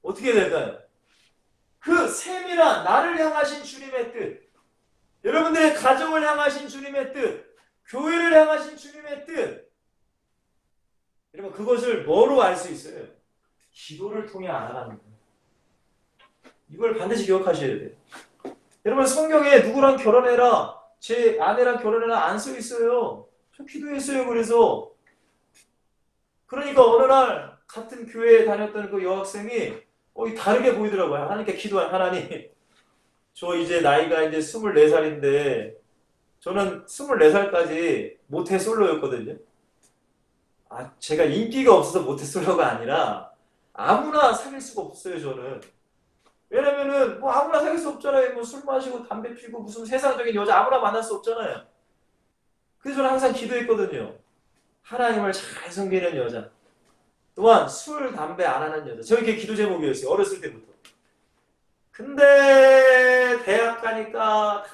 어떻게 해야 될까요? 그 세밀한 나를 향하신 주님의 뜻, 여러분들의 가정을 향하신 주님의 뜻, 교회를 향하신 주님의 뜻, 여러분, 그것을 뭐로 알 수 있어요? 기도를 통해 알아가는 거예요. 이걸 반드시 기억하셔야 돼요. 여러분, 성경에 누구랑 결혼해라, 제 아내랑 결혼해라 안 써 있어요. 저 기도했어요. 그러니까 어느 날 같은 교회에 다녔던 그 여학생이 다르게 보이더라고요. 하나님께 기도한 하나님, 저 이제 나이가 이제 24살인데 저는 24살까지 모태솔로였거든요. 제가 인기가 없어서 모태솔로가 아니라 아무나 사귈 수가 없어요, 저는. 왜냐면은 뭐 아무나 사귈 수 없잖아요. 뭐 술 마시고 담배 피고 무슨 세상적인 여자 아무나 만날 수 없잖아요. 그래서 저는 항상 기도했거든요. 하나님을 잘 섬기는 여자. 또한 술, 담배 안 하는 여자. 저게 기도 제목이었어요. 어렸을 때부터. 근데 대학 가니까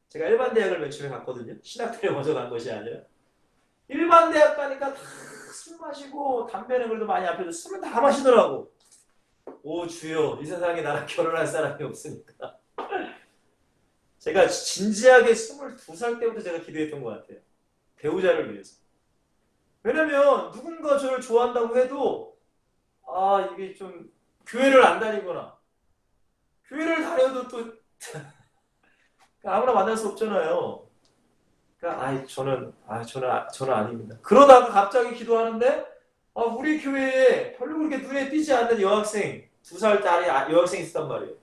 제가 일반 대학을 맨 처음에 갔거든요. 신학대를 먼저 간 것이 아니라. 일반 대학 가니까 다 술 마시고 담배는 그래도 많이 안 피워도 술은 다 마시더라고. 오 주여, 이 세상에 나랑 결혼할 사람이 없으니까. 제가 진지하게 22살 때부터 제가 기도했던 것 같아요. 배우자를 위해서. 왜냐면 누군가 저를 좋아한다고 해도 이게 좀 교회를 안 다니거나 교회를 다녀도 또 아무나 만날 수 없잖아요. 그러니까 저는 아닙니다. 그러다가 갑자기 기도하는데 우리 교회에 별로 그렇게 눈에 띄지 않는 여학생 2살짜리 여학생이 있었단 말이에요.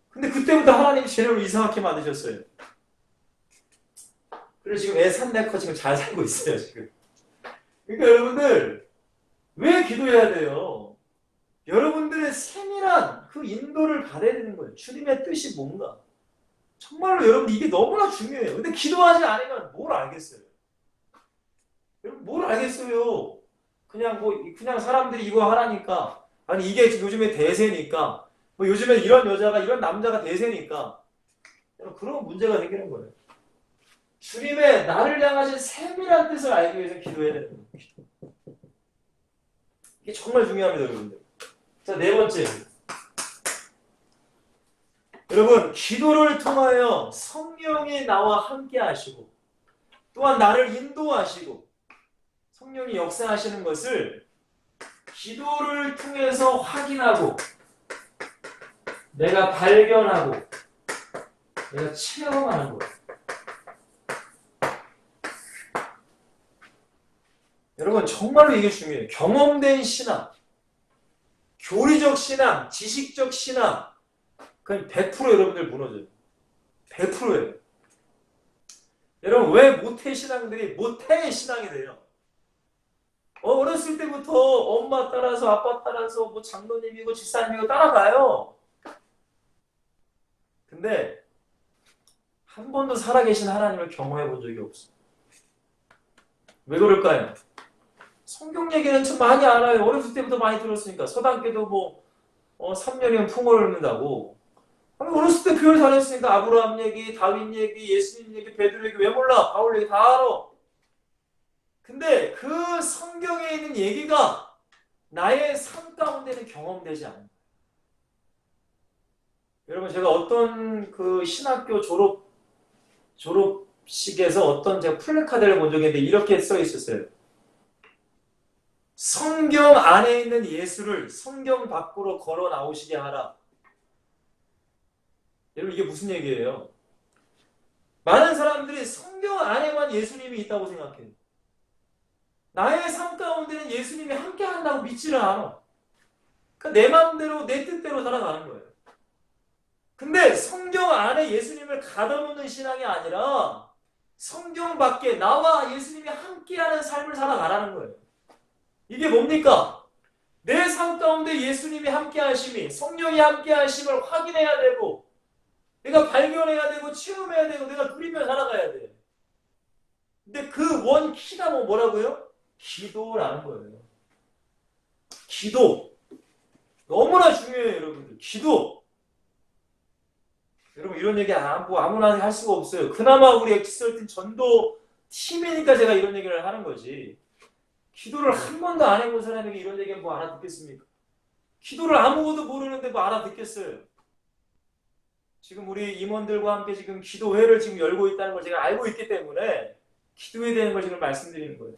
근데 그때부터 하나님이 쟤를 이상하게 만드셨어요. 그래서 지금 애 산내커 지금 잘 살고 있어요, 지금. 그러니까 여러분들, 왜 기도해야 돼요? 여러분들의 세밀한 그 인도를 받아야 되는 거예요. 주님의 뜻이 뭔가. 정말로 여러분들 이게 너무나 중요해요. 근데 기도하지 않으면 뭘 알겠어요? 여러분 뭘 알겠어요? 그냥 사람들이 이거 하라니까 아니 이게 요즘에 대세니까 뭐 요즘에 이런 여자가 이런 남자가 대세니까 그런 문제가 생기는 거예요. 주님의 나를 향하신 세밀한 뜻을 알기 위해서 기도해야 되는 거예요. 이게 정말 중요합니다, 여러분들. 자, 네 번째. 여러분, 기도를 통하여 성령이 나와 함께 하시고 또한 나를 인도하시고 성령이 역사하시는 것을 기도를 통해서 확인하고 내가 발견하고 내가 체험하는 거예요. 여러분 정말로 이게 중요해요. 경험된 신앙, 교리적 신앙, 지식적 신앙 그건 100% 여러분들 무너져요. 100%예요. 여러분 왜 모태 신앙들이 모태 신앙이 돼요? 어렸을 때부터 엄마 따라서 아빠 따라서 뭐 장로님이고 집사님이고 따라가요. 근데 한 번도 살아계신 하나님을 경험해 본 적이 없어요. 왜 그럴까요? 성경 얘기는 참 많이 알아요. 어렸을 때부터 많이 들었으니까. 서당계도 뭐 3년이면 풍어를 읊는다고. 아니, 어렸을 때 교회 다녔으니까 아브라함 얘기, 다윗 얘기, 예수님 얘기, 베드로 얘기 왜 몰라? 바울 얘기 다 알아. 근데 그 성경에 있는 얘기가 나의 삶 가운데는 경험되지 않아요. 여러분 제가 어떤 그 신학교 졸업식에서 어떤 제가 플래카드를 본 적이 있는데 이렇게 써 있었어요. 성경 안에 있는 예수를 성경 밖으로 걸어 나오시게 하라. 여러분 이게 무슨 얘기예요? 많은 사람들이 성경 안에만 예수님이 있다고 생각해요. 나의 삶 가운데는 예수님이 함께 한다고 믿지를 않아. 그러니까 내 마음대로 내 뜻대로 살아가는 거예요. 근데 성경 안에 예수님을 가둬놓는 신앙이 아니라 성경 밖에 나와 예수님이 함께하는 삶을 살아가라는 거예요. 이게 뭡니까? 내 삶 가운데 예수님이 함께하심이 성령이 함께하심을 확인해야 되고 내가 발견해야 되고 체험해야 되고 내가 누리며 살아가야 돼. 근데 그 원키가 뭐라고요? 기도라는 거예요. 기도. 너무나 중요해요, 여러분들. 기도. 여러분 이런 얘기 아무나 할 수가 없어요. 그나마 우리 엑시설팀 전도 팀이니까 제가 이런 얘기를 하는 거지. 기도를 한 번도 안 해본 사람에게 이런 얘기는 뭐 알아듣겠습니까? 기도를 아무것도 모르는데 뭐 알아듣겠어요? 지금 우리 임원들과 함께 지금 기도회를 지금 열고 있다는 걸 제가 알고 있기 때문에 기도에 대한 걸 지금 말씀드리는 거예요.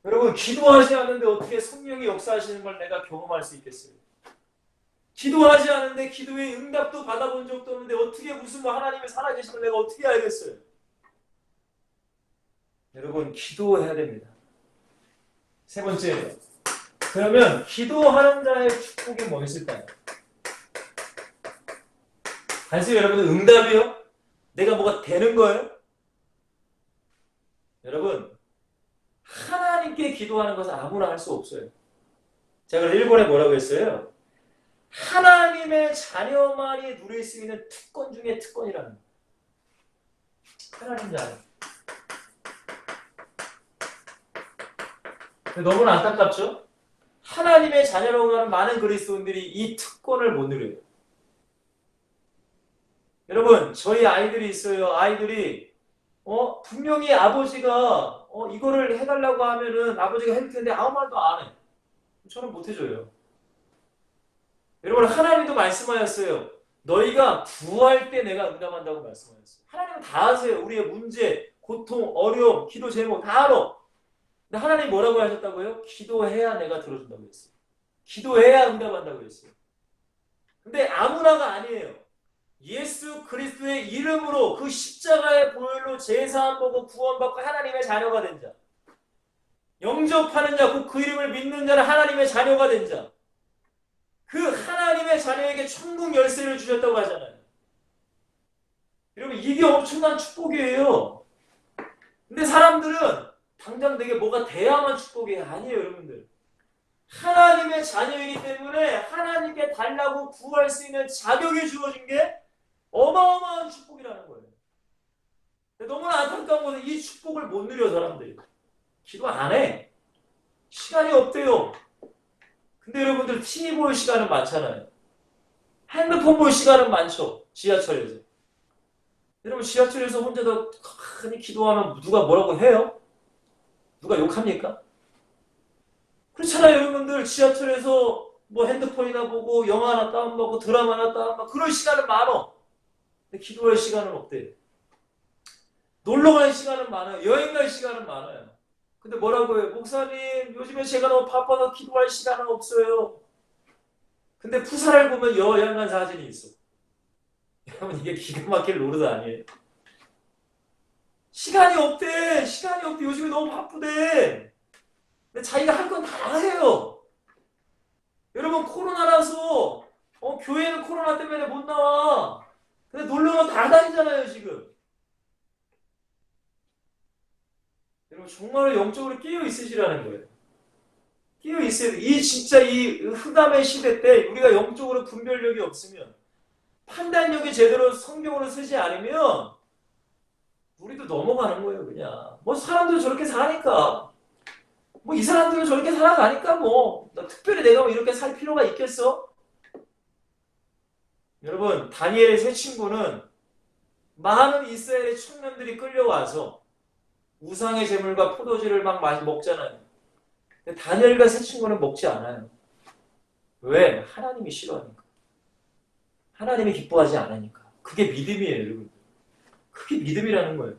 여러분 기도하지 않는데 어떻게 성령이 역사하시는 걸 내가 경험할 수 있겠어요? 기도하지 않는데 기도의 응답도 받아본 적도 없는데 어떻게 무슨 뭐 하나님이 살아계신 걸 내가 어떻게 알겠어요? 여러분 기도해야 됩니다. 세 번째, 그러면 기도하는 자의 축복이 뭐 있을까요? 단순히 여러분들 응답이요? 내가 뭐가 되는 거예요? 여러분 하나님께 기도하는 것은 아무나 할 수 없어요. 제가 일본에 뭐라고 했어요? 하나님의 자녀만이 누릴 수 있는 특권 중에 특권이라는 거예요. 하나님 자녀. 너무나 안타깝죠? 하나님의 자녀라고 하는 많은 그리스도인들이 이 특권을 못 누려요. 여러분 저희 아이들이 있어요. 아이들이 분명히 아버지가 이거를 해달라고 하면은 아버지가 해줄 텐데 아무 말도 안 해. 저는 못 해줘요. 여러분 하나님도 말씀하셨어요. 너희가 구할 때 내가 응답한다고 말씀하셨어요. 하나님은 다 아세요. 우리의 문제, 고통, 어려움, 기도 제목 다 알아. 근데 하나님 뭐라고 하셨다고요? 기도해야 내가 들어준다고 했어요. 기도해야 응답한다고 했어요. 근데 아무나가 아니에요. 예수 그리스도의 이름으로 그 십자가의 보혈로 제사함 보고 구원받고 하나님의 자녀가 된 자. 영접하는 자, 그 이름을 믿는 자는 하나님의 자녀가 된 자. 그 하나님의 자녀에게 천국 열쇠를 주셨다고 하잖아요. 여러분 이게 엄청난 축복이에요. 근데 사람들은 당장 내게 뭐가 돼야만 축복이 아니에요, 여러분들. 하나님의 자녀이기 때문에 하나님께 달라고 구할 수 있는 자격이 주어진 게 어마어마한 축복이라는 거예요. 너무나 안타까운 것은 이 축복을 못 누려 사람들이. 기도 안 해. 시간이 없대요. 근데 여러분들 TV 볼 시간은 많잖아요. 핸드폰 볼 시간은 많죠. 지하철에서. 여러분 지하철에서 혼자서 가만히 기도하면 누가 뭐라고 해요? 누가 욕합니까? 그렇잖아요. 여러분들 지하철에서 뭐 핸드폰이나 보고 영화나 다운받고 드라마나 다운받고 그럴 시간은 많어. 근데 기도할 시간은 없대요. 놀러 갈 시간은 많아요. 여행 갈 시간은 많아요. 근데 뭐라고 해요? 목사님 요즘에 제가 너무 바빠서 기도할 시간은 없어요. 근데 푸사를 보면 여행 간 사진이 있어. 여러분 이게 기가 막힐 노릇 아니에요? 시간이 없대. 시간이 없대. 요즘에 너무 바쁘대. 근데 자기가 할 건 다 해요. 여러분 코로나라서 교회는 코로나 때문에 못 나와. 근데 놀러면 다 다니잖아요 지금. 여러분 정말로 영적으로 깨어 있으시라는 거예요. 깨어 있어야 돼. 이 진짜 이 흑암의 시대 때 우리가 영적으로 분별력이 없으면 판단력이 제대로 성경으로 쓰지 않으면 우리도 넘어가는 거예요 그냥. 뭐 사람들 저렇게 사니까 뭐 이 사람들은 저렇게 살아가니까 뭐 특별히 내가 뭐 이렇게 살 필요가 있겠어? 여러분 다니엘의 세 친구는 많은 이스라엘의 청년들이 끌려와서 우상의 제물과 포도주를 막 많이 먹잖아요. 근데 다니엘과 세 친구는 먹지 않아요. 왜? 하나님이 싫어하니까. 하나님이 기뻐하지 않으니까. 그게 믿음이에요 여러분. 그게 믿음이라는 거예요.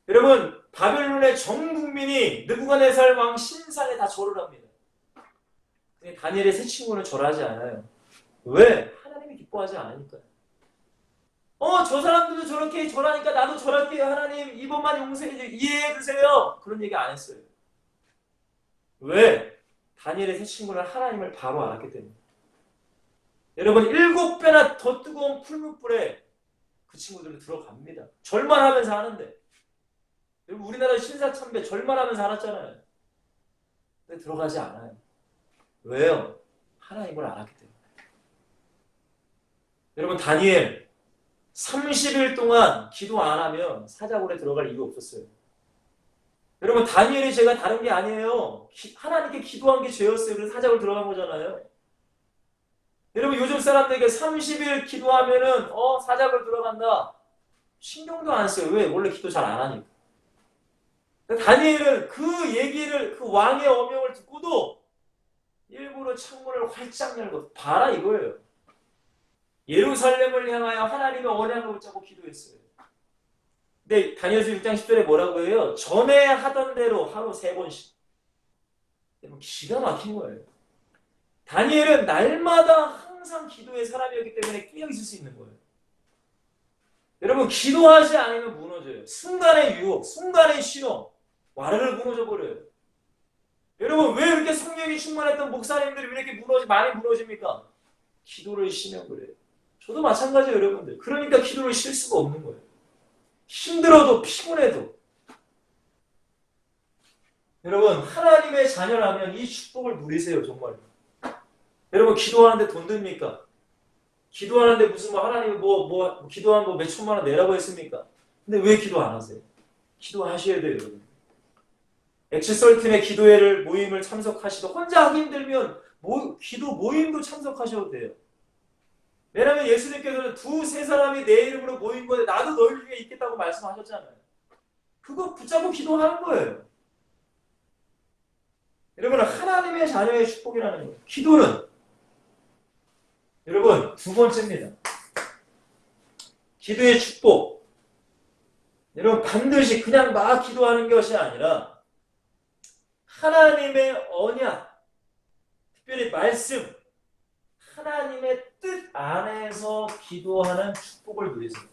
여러분 바벨론의 전 국민이 느부갓네살 왕 신상에 다 절을 합니다. 근데 다니엘의 세 친구는 절하지 않아요. 왜? 하나님이 기뻐하지 않으니까요. 저 사람들도 저렇게 절하니까 나도 절할게요. 하나님 이번만 용서해 이해해 주세요. 그런 얘기 안 했어요. 왜? 다니엘의 세 친구는 하나님을 바로 알았기 때문에. 여러분 7배나 더 뜨거운 풀무불에 그 친구들은 들어갑니다. 절만 하면서 하는데. 여러분 우리나라 신사참배 절만 하면서 살았잖아요. 근데 들어가지 않아요. 왜요? 하나님을 알았기 때문에. 여러분 다니엘 30일 동안 기도 안 하면 사자굴에 들어갈 이유 없었어요. 여러분 다니엘이 죄가 다른 게 아니에요. 하나님께 기도한 게 죄였어요. 그래서 사자굴 들어간 거잖아요. 여러분 요즘 사람들에게 30일 기도하면은 사자굴 들어간다. 신경도 안 써요. 왜? 원래 기도 잘 안 하니까. 다니엘은 그 얘기를 그 왕의 어명을 듣고도 일부러 창문을 활짝 열고 봐라 이거예요. 예루살렘을 향하여 하나님의 언약을 붙잡고 기도했어요. 근데 다니엘서 6장 10절에 뭐라고 해요? 전에 하던 대로 하루 3번씩. 기가 막힌 거예요. 다니엘은 날마다 항상 기도의 사람이었기 때문에 깨어 있을 수 있는 거예요. 여러분 기도하지 않으면 무너져요. 순간의 유혹, 순간의 신호, 와르르 무너져 버려요. 여러분 왜 이렇게 성령이 충만했던 목사님들이 왜 이렇게 많이 무너집니까? 기도를 쉬면 그래요. 저도 마찬가지예요 여러분들. 그러니까 기도를 쉴 수가 없는 거예요. 힘들어도 피곤해도. 여러분 하나님의 자녀라면 이 축복을 누리세요 정말. 여러분 기도하는데 돈 듭니까? 기도하는데 무슨 하나님이 기도하면 몇 천만 원 내라고 했습니까? 근데 왜 기도 안 하세요? 기도하셔야 돼요 여러분. 엑스설팀의 기도회를 모임을 참석하시도 혼자 하기 힘들면 기도 모임도 참석하셔도 돼요. 왜냐하면 예수님께서는 2-3 사람이 내 이름으로 모인 건데 나도 너희 중에 있겠다고 말씀하셨잖아요. 그거 붙잡고 기도하는 거예요. 여러분 하나님의 자녀의 축복이라는 거예요. 기도는 여러분 2번째입니다. 기도의 축복. 여러분 반드시 그냥 막 기도하는 것이 아니라 하나님의 언약, 특별히 말씀, 하나님의 뜻 안에서 기도하는 축복을 누리세요.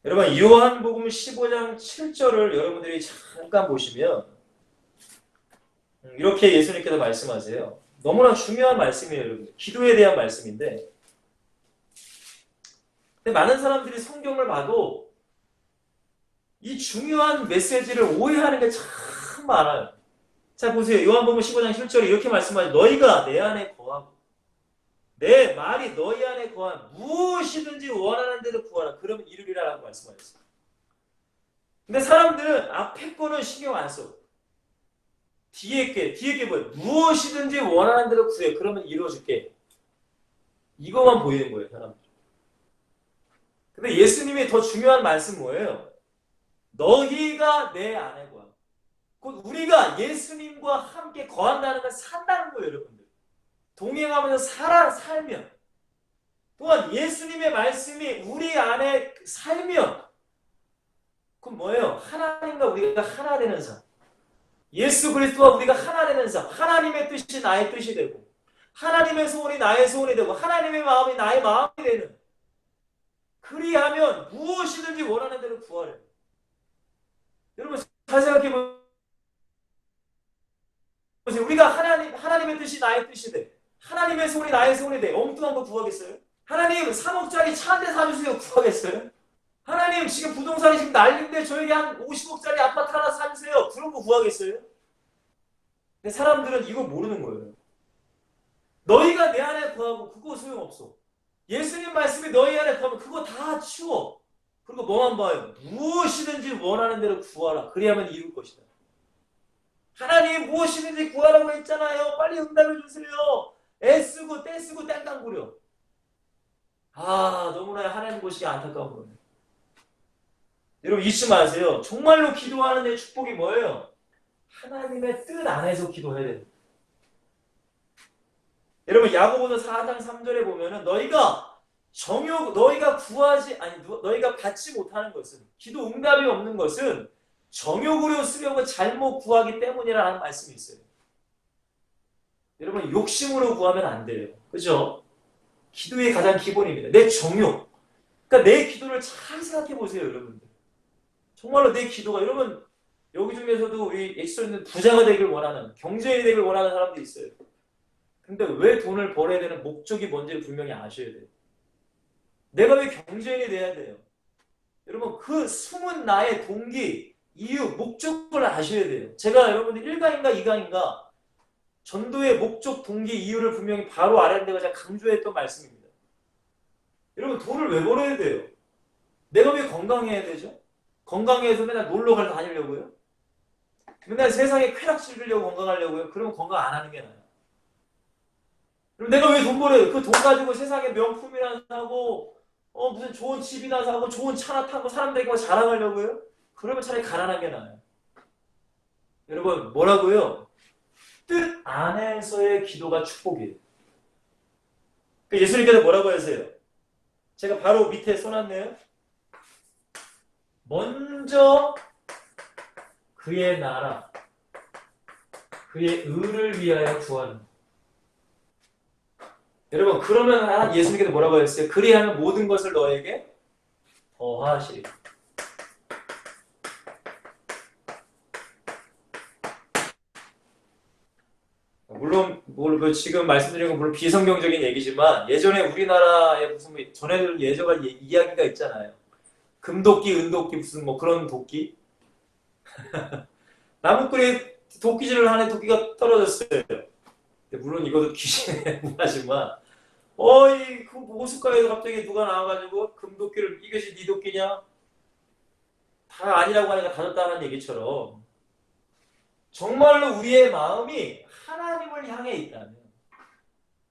여러분 요한복음 15장 7절을 여러분들이 잠깐 보시면 이렇게 예수님께서 말씀하세요. 너무나 중요한 말씀이에요 여러분. 기도에 대한 말씀인데 근데 많은 사람들이 성경을 봐도 이 중요한 메시지를 오해하는 게 참 많아요. 자 보세요. 요한복음 15장 7절에 이렇게 말씀하죠. 너희가 내 안에 거하고 내 말이 너희 안에 거하면 무엇이든지 원하는 대로 구하라. 그러면 이루리라 라고 말씀하셨어요. 근데 사람들은 앞에 거는 신경 안 써. 뒤에 게 뭐예요? 무엇이든지 원하는 대로 구해. 그러면 이루어질게. 이것만 보이는 거예요, 사람들. 근데 예수님이 더 중요한 말씀 뭐예요? 너희가 내 안에 거야. 곧 우리가 예수님과 함께 거한다는 건 산다는 거예요, 여러분들. 동행하면서 살면. 또한 예수님의 말씀이 우리 안에 살면 그럼 뭐예요? 하나님과 우리가 하나 되는 삶. 예수 그리스도와 우리가 하나 되는 삶. 하나님의 뜻이 나의 뜻이 되고 하나님의 소원이 나의 소원이 되고 하나님의 마음이 나의 마음이 되는 그리하면 무엇이든지 원하는 대로 구하래요. 여러분 잘 생각해 보세요. 우리가 하나님의 뜻이 나의 뜻이 돼. 하나님의 소원이 나의 소원이 돼. 엉뚱한 거 구하겠어요? 하나님 3억짜리 차 한 대 사주세요. 구하겠어요? 하나님 지금 부동산이 지금 난리인데 저에게 한 50억짜리 아파트 하나 사주세요. 그런 거 구하겠어요? 근데 사람들은 이거 모르는 거예요. 너희가 내 안에 구하고 그거 소용없어. 예수님 말씀이 너희 안에 구하면 그거 다 치워. 그리고 뭐만 봐요? 무엇이든지 원하는 대로 구하라. 그래야만 이룰 것이다. 하나님 무엇이든지 구하라고 했잖아요. 빨리 응답해 주세요. 애쓰고 떼쓰고 땡깡부려. 너무나 하나님 보시기 안타까운 거예요. 여러분 잊지 마세요. 정말로 기도하는 데 축복이 뭐예요? 하나님의 뜻 안에서 기도해야 돼요. 여러분 야고보서 4장 3절에 보면은 너희가 너희가 받지 못하는 것은 기도 응답이 없는 것은 정욕으로 쓰려고 잘못 구하기 때문이라는 말씀이 있어요. 여러분 욕심으로 구하면 안 돼요. 그죠? 기도의 가장 기본입니다. 내 정욕. 그러니까 내 기도를 잘 생각해 보세요, 여러분들. 정말로 내 기도가 여러분 여기 중에서도 우리 엑소는 부자가 되길 원하는 경제인이 되길 원하는 사람들이 있어요. 근데 왜 돈을 벌어야 되는 목적이 뭔지를 분명히 아셔야 돼요. 내가 왜 경제인이 돼야 돼요? 여러분 그 숨은 나의 동기, 이유, 목적을 아셔야 돼요. 제가 여러분들 1강인가 2강인가 전도의 목적, 동기, 이유를 분명히 바로 알아야 되고 제가 강조했던 말씀입니다. 여러분 돈을 왜 벌어야 돼요? 내가 왜 건강해야 되죠? 건강해서 맨날 놀러 갈 다니려고요? 맨날 세상에 쾌락 즐기려고 건강하려고요? 그러면 건강 안 하는 게 나아요. 그럼 내가 왜 돈 벌어요? 그 돈 가지고 세상에 명품이나 사고 무슨 좋은 집이나 사고 좋은 차나 타고 사람들에게 자랑하려고요? 그러면 차라리 가난한 게 나아요. 여러분 뭐라고요? 뜻 안에서의 기도가 축복이에요. 예수님께서 뭐라고 하세요? 제가 바로 밑에 써놨네요. 먼저 그의 나라, 그의 의를 위하여 구하는. 여러분 그러면 예수님께서 뭐라고 했어요? 그리하면 모든 것을 너에게 더하시리. 물론 지금 말씀드린 건 물론 비성경적인 얘기지만 예전에 우리나라에 무슨 전에 예전에 이야기가 있잖아요. 금도끼, 은도끼 무슨 그런 도끼. 나무꾼이 도끼질을 하는 도끼가 떨어졌어요. 물론 이것도 귀신의 문화지만 그 호숫가에서 갑자기 누가 나와가지고 금도끼를 이것이 네 도끼냐? 다 아니라고 하니까 닫았다는 얘기처럼 정말로 우리의 마음이 하나님을 향해 있다면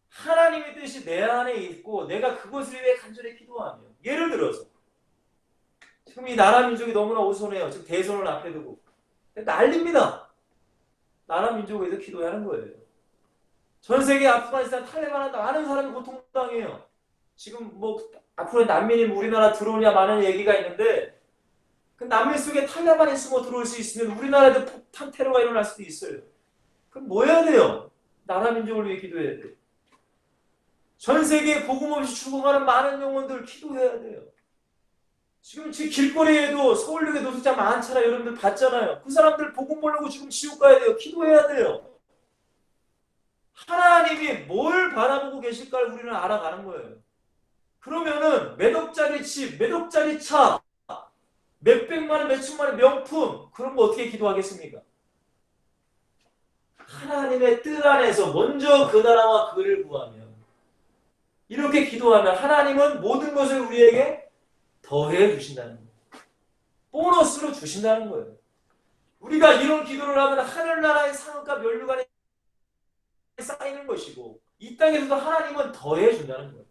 하나님의 뜻이 내 안에 있고 내가 그것을 위해 간절히 기도하며 예를 들어서 지금 이 나라 민족이 너무나 오손해요. 지금 대선을 앞에 두고 난립니다. 나라 민족에 대해서 기도하는 거예요. 전 세계 아프가니스탄 탈레반한테 많은 사람이 고통당해요. 지금 앞으로 난민이 우리나라 들어오냐 많은 얘기가 있는데 그 난민 속에 탈레반이 숨어 들어올 수 있으면 우리나라에도 폭탄 테러가 일어날 수도 있어요. 그럼 뭐 해야 돼요? 나라 민족을 위해 기도해야 돼요. 전 세계에 복음 없이 죽어가는 많은 영혼들 기도해야 돼요. 지금 길거리에도 서울역에 노숙자 많잖아요. 여러분들 봤잖아요. 그 사람들 복음 모르고 지금 지옥 가야 돼요. 기도해야 돼요. 하나님이 뭘 바라보고 계실까를 우리는 알아가는 거예요. 그러면은 몇 억짜리 집, 몇 억짜리 차, 몇백만 원, 몇천만 원 명품 그런 거 어떻게 기도하겠습니까? 하나님의 뜻 안에서 먼저 그 나라와 그를 구하면 이렇게 기도하면 하나님은 모든 것을 우리에게 더해 주신다는 거예요. 보너스로 주신다는 거예요. 우리가 이런 기도를 하면 하늘나라의 상급과 면류관이 쌓이는 것이고 이 땅에서도 하나님은 더해 준다는 거예요.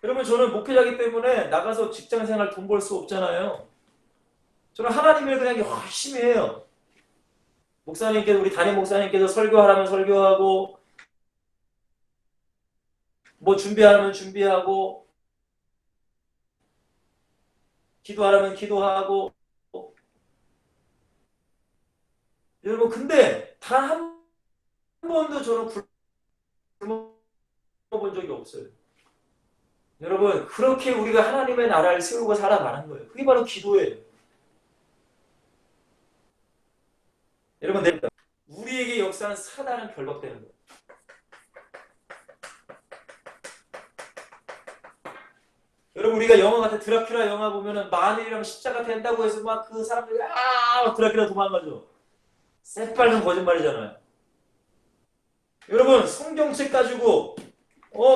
여러분 저는 목회자이기 때문에 나가서 직장생활 돈 벌 수 없잖아요. 저는 하나님을 그냥 열심히 해요. 목사님께서 우리 담임 목사님께서 설교하라면 설교하고 뭐 준비하면 준비하고 기도하라면 기도하고 여러분 근데 단 한 번도 저는 굶어본 적이 없어요. 여러분 그렇게 우리가 하나님의 나라를 세우고 살아가는 거예요. 그게 바로 기도예요. 여러분 우리에게 역사는 사단은 결박되는 거예요. 여러분 우리가 영화 같은 드라큘라 영화 보면은 마늘이랑 십자가 된다고 해서 막 그 사람들이 드라큘라 도망가죠. 새빨간 거짓말이잖아요. 여러분 성경책 가지고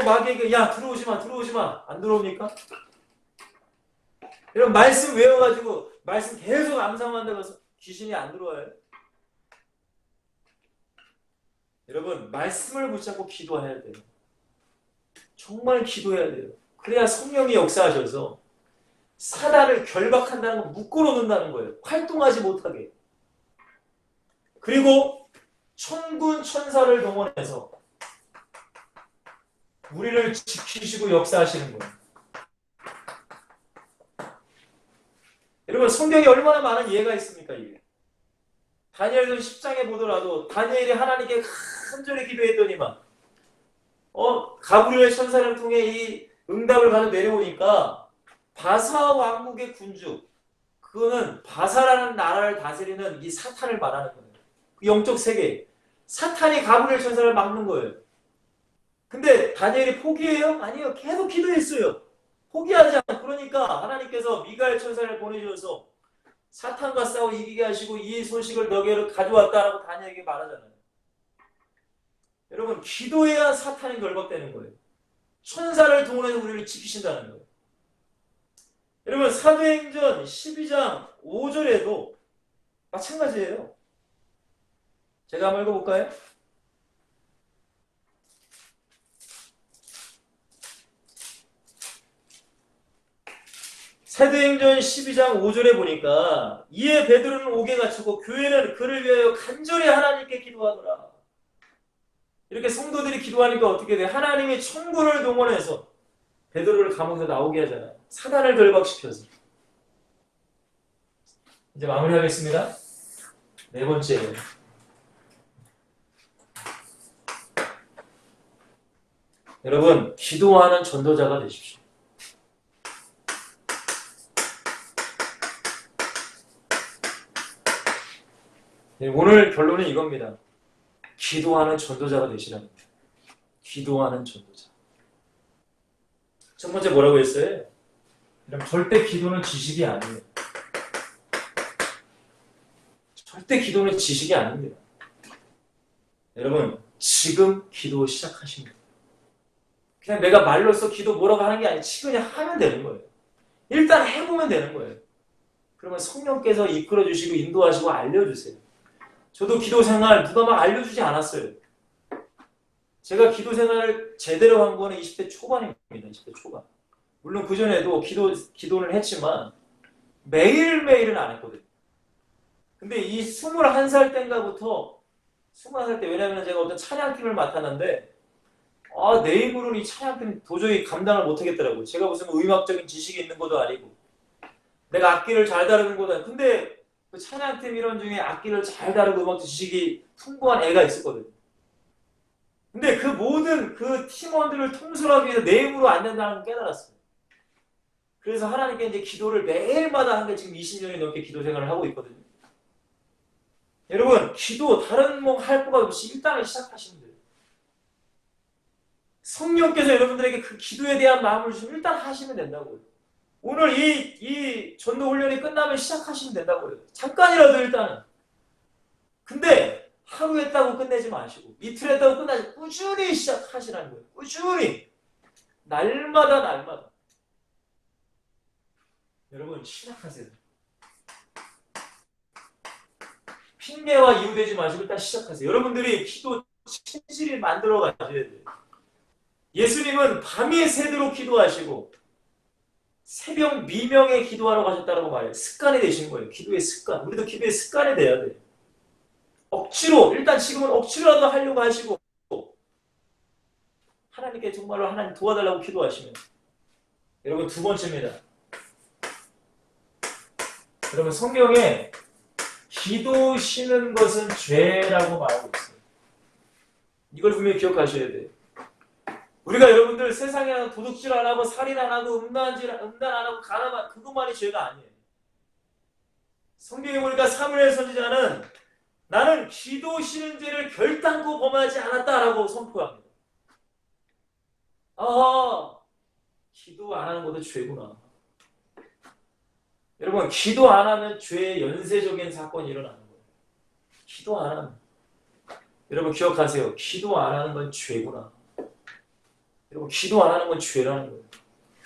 마귀에게 야 들어오지 마 안 들어옵니까? 여러분 말씀 외워가지고 말씀 계속 암송한다고 해서 귀신이 안 들어와요? 여러분 말씀을 붙잡고 기도해야 돼요. 정말 기도해야 돼요. 그래야 성령이 역사하셔서 사단을 결박한다는 건 묶어놓는다는 거예요. 활동하지 못하게. 그리고 천군 천사를 동원해서 우리를 지키시고 역사하시는 거예요. 여러분 성경에 얼마나 많은 예가 있습니까? 이게. 다니엘서 10장에 보더라도 다니엘이 하나님께 간절히 기도했더니만 가브리엘 천사를 통해 이 응답을 가져 내려오니까 바사 왕국의 군주 그거는 바사라는 나라를 다스리는 이 사탄을 말하는 거예요. 그 영적 세계 사탄이 가브리엘 천사를 막는 거예요. 근데 다니엘이 포기해요? 아니요. 계속 기도했어요. 포기하지 않고 그러니까 하나님께서 미가엘 천사를 보내주셔서 사탄과 싸워 이기게 하시고 이 소식을 너에게 가져왔다라고 다니엘에게 말하잖아요. 여러분 기도해야 사탄이 결박되는 거예요. 천사를 동원해서 우리를 지키신다는 거예요. 여러분 사도행전 12장 5절에도 마찬가지예요. 제가 한번 읽어볼까요? 사도행전 12장 5절에 보니까 이에 베드로는 옥에 갇혔고 교회는 그를 위하여 간절히 하나님께 기도하더라. 이렇게 성도들이 기도하니까 어떻게 돼? 하나님이 천군을 동원해서 베드로를 감옥에서 나오게 하잖아요. 사단을 결박시켜서. 이제 마무리하겠습니다. 네 번째. 여러분, 기도하는 전도자가 되십시오. 네, 오늘 결론은 이겁니다. 기도하는 전도자가 되시라는 거예요. 기도하는 전도자. 첫 번째 뭐라고 했어요? 그럼 절대 기도는 지식이 아니에요. 절대 기도는 지식이 아닙니다. 여러분 지금 기도 시작하십니다. 그냥 내가 말로써 기도 뭐라고 하는 게 아니라 지금 그냥 하면 되는 거예요. 일단 해보면 되는 거예요. 그러면 성령께서 이끌어주시고 인도하시고 알려주세요. 저도 기도 생활 누가 막 알려주지 않았어요. 제가 기도 생활을 제대로 한 거는 20대 초반입니다. 20대 초반. 물론 그전에도 기도를 했지만 매일매일은 안 했거든요. 근데 이 21살 때인가부터 21살 때 왜냐면 제가 어떤 찬양팀을 맡았는데 내 힘으로는 이 찬양팀 도저히 감당을 못하겠더라고요. 제가 무슨 음악적인 지식이 있는 것도 아니고 내가 악기를 잘 다루는 것도 아니고 근데 그 찬양팀 일원 중에 악기를 잘 다루고 음악 지식이 풍부한 애가 있었거든요. 근데 그 모든 그 팀원들을 통솔하기 위해서 내 힘으로 안 된다는 걸 깨달았어요. 그래서 하나님께 이제 기도를 매일마다 한 게 지금 20년이 넘게 기도 생활을 하고 있거든요. 여러분 기도 다른 뭐 할 거가 없이 일단은 시작하시면 돼요. 성령께서 여러분들에게 그 기도에 대한 마음을 주시면 일단 하시면 된다고요. 오늘 이 전도 훈련이 끝나면 시작하시면 된다고요. 잠깐이라도 일단은. 근데 하루 했다고 끝내지 마시고 이틀 했다고 끝나지 꾸준히 시작하시라는 거예요. 꾸준히. 날마다. 여러분 시작하세요. 핑계와 이유 되지 마시고 일단 시작하세요. 여러분들이 기도 진실히 만들어 가셔야 돼요. 예수님은 밤이 새도록 기도하시고 새벽 미명에 기도하러 가셨다고 말해요. 습관이 되신 거예요. 기도의 습관. 우리도 기도의 습관이 돼야 돼요. 억지로 일단 지금은 억지로라도 하려고 하시고 하나님께 정말로 하나님 도와달라고 기도하시면 여러분 두 번째입니다. 여러분 성경에 기도 쉬는 것은 죄라고 말하고 있어요. 이걸 분명히 기억하셔야 돼요. 우리가 여러분들 세상에 도둑질 안 하고 살인 안 하고 음란 안 하고 가늠 그것만이 죄가 아니에요. 성경에 보니까 사무엘 선지자는 나는 기도 쉬는 죄를 결단코 범하지 않았다라고 선포합니다. 기도 안 하는 것도 죄구나. 여러분 기도 안 하면 죄의 연쇄적인 사건이 일어나는 거예요. 기도 안 하면 여러분 기억하세요. 기도 안 하는 건 죄구나. 여러분 기도 안 하는 건 죄라는 거예요.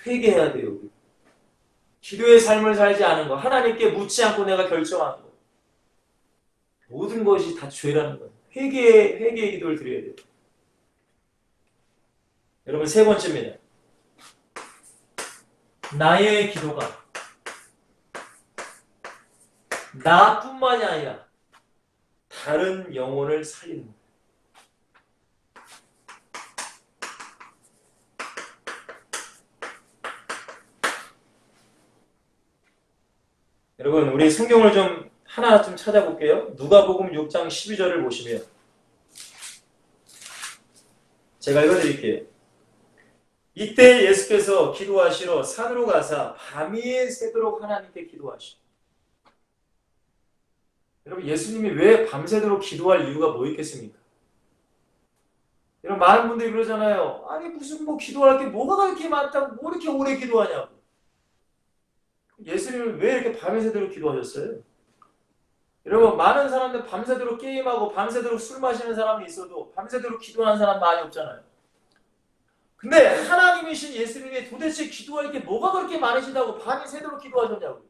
회개해야 돼요. 우리. 기도의 삶을 살지 않은 거 하나님께 묻지 않고 내가 결정하는 거 모든 것이 다 죄라는 거예요. 회개의 기도를 드려야 돼요. 여러분 세 번째입니다. 나의 기도가 나뿐만이 아니라 다른 영혼을 살리는 거예요. 여러분 우리 성경을 좀 하나 좀 찾아볼게요. 누가복음 6장 12절을 보시면 제가 읽어드릴게요. 이때 예수께서 기도하시러 산으로 가사 밤이 새도록 하나님께 기도하시고 여러분 예수님이 왜 밤새도록 기도할 이유가 뭐 있겠습니까? 여러분 많은 분들이 그러잖아요. 아니 무슨 뭐 기도할 게 뭐가 그렇게 많다고 뭐 이렇게 오래 기도하냐고. 예수님은 왜 이렇게 밤새도록 기도하셨어요? 여러분 많은 사람들 밤새도록 게임하고 밤새도록 술 마시는 사람이 있어도 밤새도록 기도하는 사람 많이 없잖아요. 근데 하나님이신 예수님이 도대체 기도할 게 뭐가 그렇게 많으시다고 밤이 새도록 기도하셨냐고.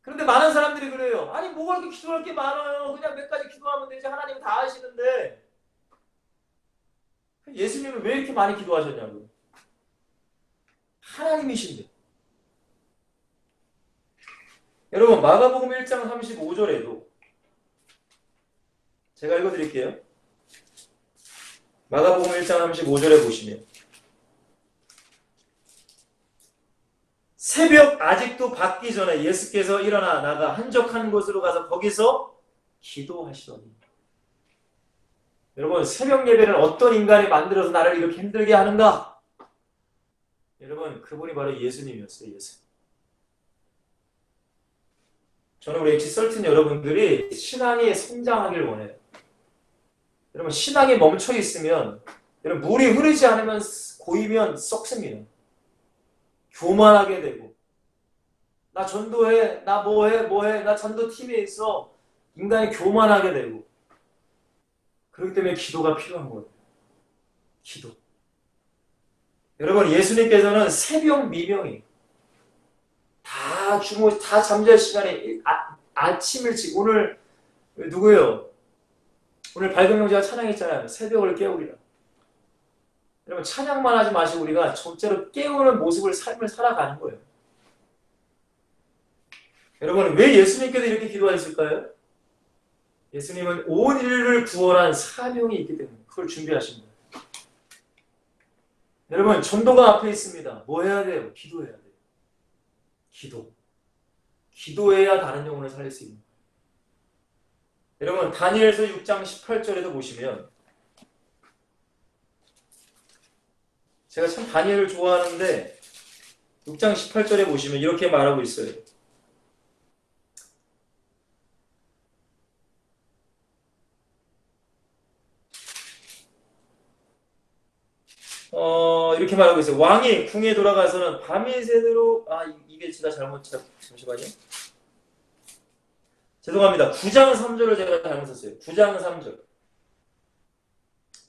그런데 많은 사람들이 그래요. 아니 뭐가 그렇게 기도할 게 많아요. 그냥 몇 가지 기도하면 되지. 하나님 다 아시는데. 예수님은 왜 이렇게 많이 기도하셨냐고요. 하나님이신데. 여러분 마가복음 1장 35절에도 제가 읽어드릴게요. 마가복음 1장 35절에 보시면 새벽 아직도 밝기 전에 예수께서 일어나 나가 한적한 곳으로 가서 거기서 기도하시더니 여러분 새벽 예배를 어떤 인간이 만들어서 나를 이렇게 힘들게 하는가? 여러분 그분이 바로 예수님이었어요. 예수님. 저는 우리 엑시설튼 여러분들이 신앙이 성장하길 원해요. 여러분 신앙이 멈춰 있으면 여러분 물이 흐르지 않으면 고이면 썩습니다. 교만하게 되고 나 전도해 나 뭐해 나 전도팀에 있어 인간이 교만하게 되고 그렇기 때문에 기도가 필요한 거예요. 기도. 여러분 예수님께서는 새벽 미명이 다 잠잘 시간에 아침 일찍 오늘 누구예요? 오늘 밝은 형제가 찬양했잖아요. 새벽을 깨우리라. 여러분 찬양만 하지 마시고 우리가 절대로 깨우는 모습을 삶을 살아가는 거예요. 여러분 왜 예수님께서 이렇게 기도하셨을까요? 예수님은 온 인류를 구원한 사명이 있기 때문에 그걸 준비하신 거예요. 여러분 전도가 앞에 있습니다. 뭐 해야 돼요? 기도해야 돼요. 기도. 기도해야 다른 영혼을 살릴 수 있는 거예요. 여러분 다니엘서 6장 18절에도 보시면 제가 참 다니엘을 좋아하는데 6장 18절에 보시면 이렇게 말하고 있어요. 이렇게 말하고 있어요. 왕이 궁에 돌아가서는 밤이 새도록 이게 제가 잠시만요. 죄송합니다. 9장 3절을 제가 잘못 썼어요. 9장 3절.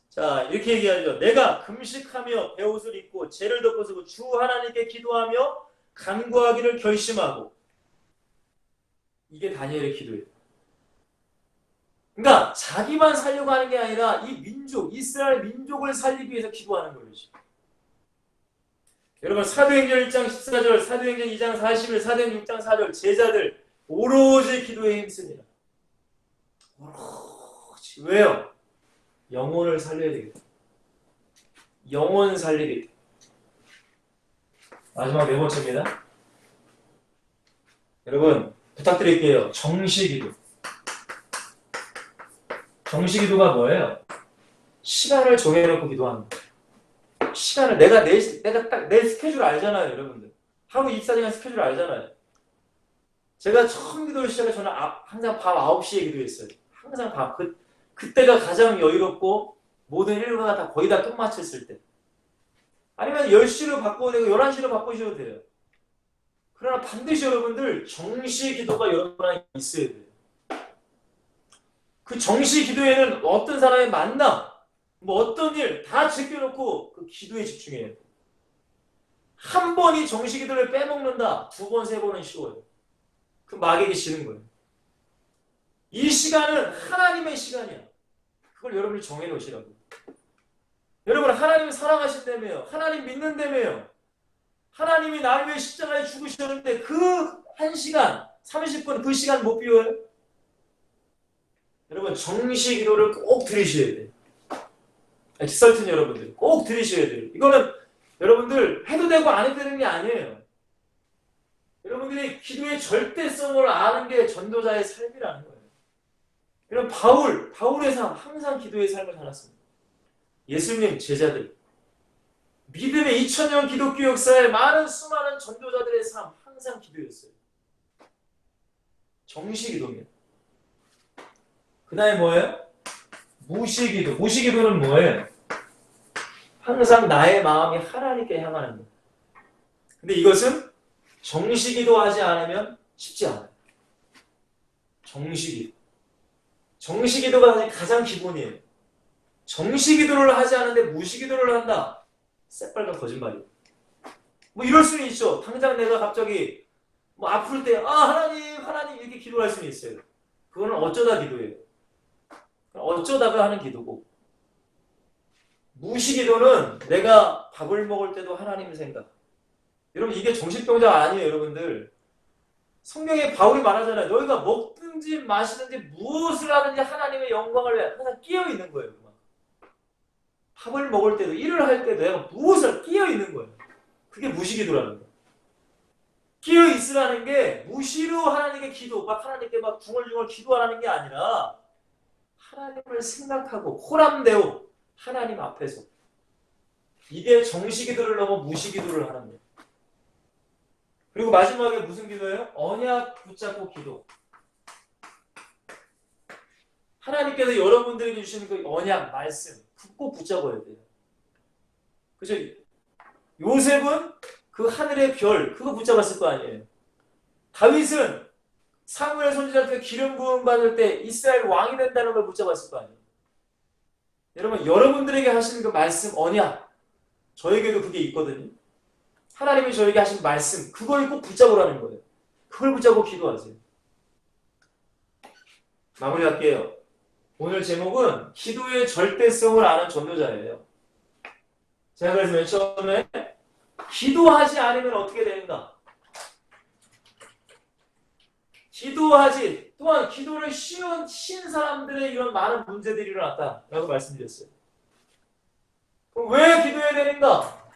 자, 이렇게 얘기하죠. 내가 금식하며 베옷을 입고 죄를 덮어쓰고 주 하나님께 기도하며 간구하기를 결심하고 이게 다니엘의 기도예요. 그러니까 자기만 살려고 하는 게 아니라 이 민족, 이스라엘 민족을 살리기 위해서 기도하는 거예요. 여러분 사도행전 1장 14절, 사도행전 2장 40일, 사도행전 6장 4절 제자들 오로지 기도에 힘씁니다. 오로지. 왜요? 영혼을 살려야 되겠다. 영혼 살리겠다. 마지막 네 번째입니다. 여러분 부탁드릴게요. 정시기도. 정시기도가 뭐예요? 시간을 정해놓고 기도하는 거예요. 시간을 내가 딱 내 스케줄 알잖아요, 여러분들. 하루 24시간 스케줄 알잖아요. 제가 처음 기도를 시작해 저는 항상 밤 9시에 기도했어요. 항상 밤. 그때가 가장 여유롭고 모든 일과가 다 거의 다 끝마쳤을 때. 아니면 10시로 바꿔도 되고 11시로 바꾸셔도 돼요. 그러나 반드시 여러분들 정시 기도가 여러분 안에 있어야 돼요. 그 정시 기도에는 어떤 사람의 만남, 뭐 어떤 일 다 제껴놓고 그 기도에 집중해야 돼요. 한 번이 정시 기도를 빼먹는다. 2번, 3번은 쉬워요. 그 마귀에게 지는 거예요. 이 시간은 하나님의 시간이야. 그걸 여러분이 정해놓으시라고. 여러분 하나님 사랑하신다며요. 하나님 믿는다며요. 하나님이 나를 위해 십자가에 죽으셨는데 그 1시간, 30분 그 시간 못 비워요? 여러분 정시 기도를 꼭 들으셔야 돼요. 엑설튼 여러분들 꼭 들으셔야 돼요. 이거는 여러분들 해도 되고 안 해도 되는 게 아니에요. 여러분들이 기도의 절대성을 아는 게 전도자의 삶이라는 거예요. 이런 바울의 삶 항상 기도의 삶을 살았습니다. 예수님 제자들 믿음의 2000년 기독교 역사에 많은 수많은 전도자들의 삶 항상 기도였어요. 정시기도입니다. 그 다음에 뭐예요? 무시기도. 무시기도는 뭐예요? 항상 나의 마음이 하나님께 향하는 거예요. 근데 이것은 정시기도하지 않으면 쉽지 않아요. 정시기도. 정시기도가 가장 기본이에요. 정시기도를 하지 않는데 무시기도를 한다. 새빨간 거짓말이에요. 뭐 이럴 수는 있죠. 당장 내가 갑자기 뭐 아플 때 하나님 이렇게 기도할 수는 있어요. 그거는 어쩌다 기도예요. 어쩌다가 하는 기도고, 무시기도는 내가 밥을 먹을 때도 하나님 생각. 여러분 이게 정신병자 아니에요, 여러분들. 성경에 바울이 말하잖아요. 너희가 먹든지 마시든지 무엇을 하든지 하나님의 영광을 위해 항상 끼어 있는 거예요. 밥을 먹을 때도 일을 할 때도 내가 무엇을 끼어 있는 거예요. 그게 무시기도라는 거예요. 끼어 있으라는 게 무시로 하나님께 기도, 하나님께 중얼중얼 기도하라는 게 아니라 하나님을 생각하고 호람되오 하나님 앞에서. 이게 정시기도를 넘어 무시기도를 하는 거예요. 그리고 마지막에 무슨 기도예요? 언약 붙잡고 기도. 하나님께서 여러분들에게 주시는 그 언약, 말씀 꼭 붙잡아야 돼요. 그죠? 요셉은 그 하늘의 별 그거 붙잡았을 거 아니에요. 다윗은 사무엘 선지자한테 기름 부음 받을 때 이스라엘 왕이 된다는 걸 붙잡았을 거 아니에요. 여러분 여러분들에게 하시는 그 말씀, 언약 저에게도 그게 있거든요. 하나님이 저에게 하신 말씀 그걸 꼭 붙잡으라는 거예요. 그걸 붙잡고 기도하세요. 마무리할게요. 오늘 제목은 기도의 절대성을 아는 전도자예요. 제가 그래서 맨 처음에 기도하지 않으면 어떻게 되는가? 또한 기도를 쉬운 사람들의 이런 많은 문제들이 일어났다라고 말씀드렸어요. 그럼 왜 기도해야 되는가?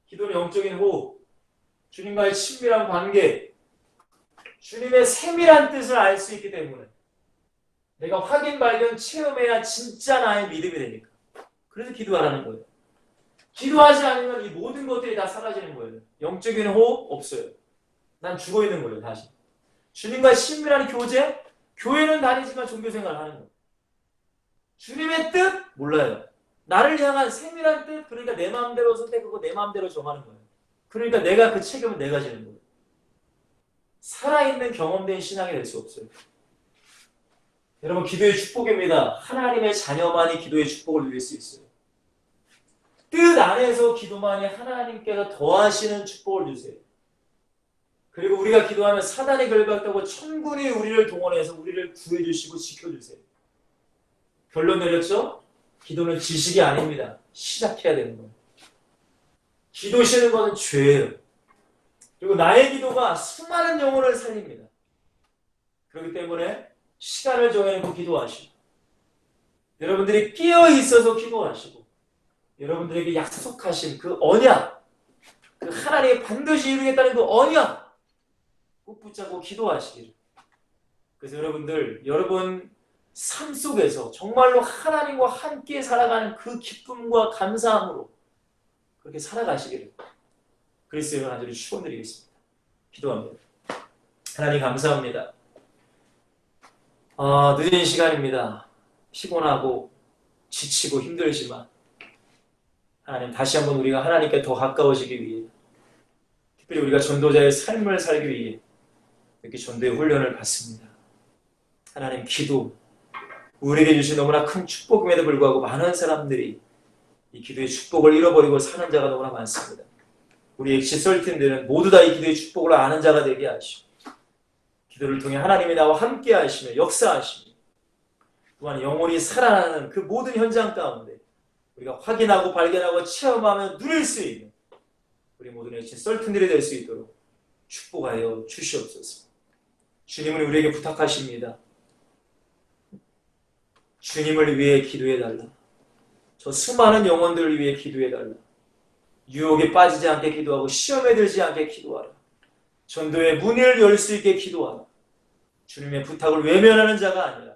기도는 영적인 호흡, 주님과의 친밀한 관계, 주님의 세밀한 뜻을 알 수 있기 때문에 내가 확인, 발견, 체험해야 진짜 나의 믿음이 되니까. 그래서 기도하라는 거예요. 기도하지 않으면 이 모든 것들이 다 사라지는 거예요. 영적인 호흡 없어요. 난 죽어있는 거예요. 다시. 주님과 친밀한 교제, 교회는 다니지만 종교생활을 하는 거예요. 주님의 뜻 몰라요. 나를 향한 세밀한 뜻, 그러니까 내 마음대로 선택하고 내 마음대로 정하는 거예요. 그러니까 내가 그 책임을 내가 지는 거예요. 살아있는 경험된 신앙이 될 수 없어요. 여러분 기도의 축복입니다. 하나님의 자녀만이 기도의 축복을 누릴 수 있어요. 뜻 안에서 기도만이 하나님께서 더하시는 축복을 주세요. 그리고 우리가 기도하면 사단이 결박되고 천군이 우리를 동원해서 우리를 구해주시고 지켜주세요. 결론 내렸죠? 기도는 지식이 아닙니다. 시작해야 되는 거예요. 기도 쉬는 것은 죄예요. 그리고 나의 기도가 수많은 영혼을 살립니다. 그렇기 때문에 시간을 정해놓고 기도하시고, 여러분들이 끼어 있어서 기도하시고, 여러분들에게 약속하신 그 언약, 그 하나님이 반드시 이루겠다는 그 언약 꼭 붙잡고 기도하시기를. 그래서 여러분 삶 속에서 정말로 하나님과 함께 살아가는 그 기쁨과 감사함으로 그렇게 살아가시기를 그리스도의 간절히 축원드리겠습니다. 기도합니다. 하나님 감사합니다. 늦은 시간입니다. 피곤하고 지치고 힘들지만 하나님 다시 한번 우리가 하나님께 더 가까워지기 위해, 특별히 우리가 전도자의 삶을 살기 위해 이렇게 전도의 훈련을 받습니다. 하나님, 기도, 우리에게 주신 너무나 큰 축복임에도 불구하고 많은 사람들이 이 기도의 축복을 잃어버리고 사는 자가 너무나 많습니다. 우리 엑시 썰팀들은 모두 다 이 기도의 축복을 아는 자가 되게 하시고, 기도를 통해 하나님이 나와 함께 하시며 역사하시며, 또한 영혼이 살아나는 그 모든 현장 가운데 우리가 확인하고 발견하고 체험하며 누릴 수 있는 우리 모든 엑시 썰팀들이 될 수 있도록 축복하여 주시옵소서. 주님은 우리에게 부탁하십니다. 주님을 위해 기도해달라. 저 수많은 영혼들을 위해 기도해달라. 유혹에 빠지지 않게 기도하고 시험에 들지 않게 기도하라. 전도의 문을 열 수 있게 기도하라. 주님의 부탁을 외면하는 자가 아니라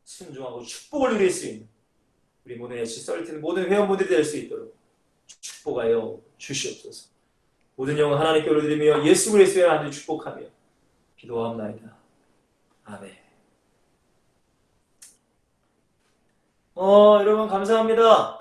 순종하고 축복을 누릴 수 있는 우리 모든 엑시 썰티는 모든 회원분들이 될 수 있도록 축복하여 주시옵소서. 모든 영혼 하나님께 올려드리며 예수 그리스도의 이름으로 축복하며 기도하옵나이다. 아멘. 여러분 감사합니다.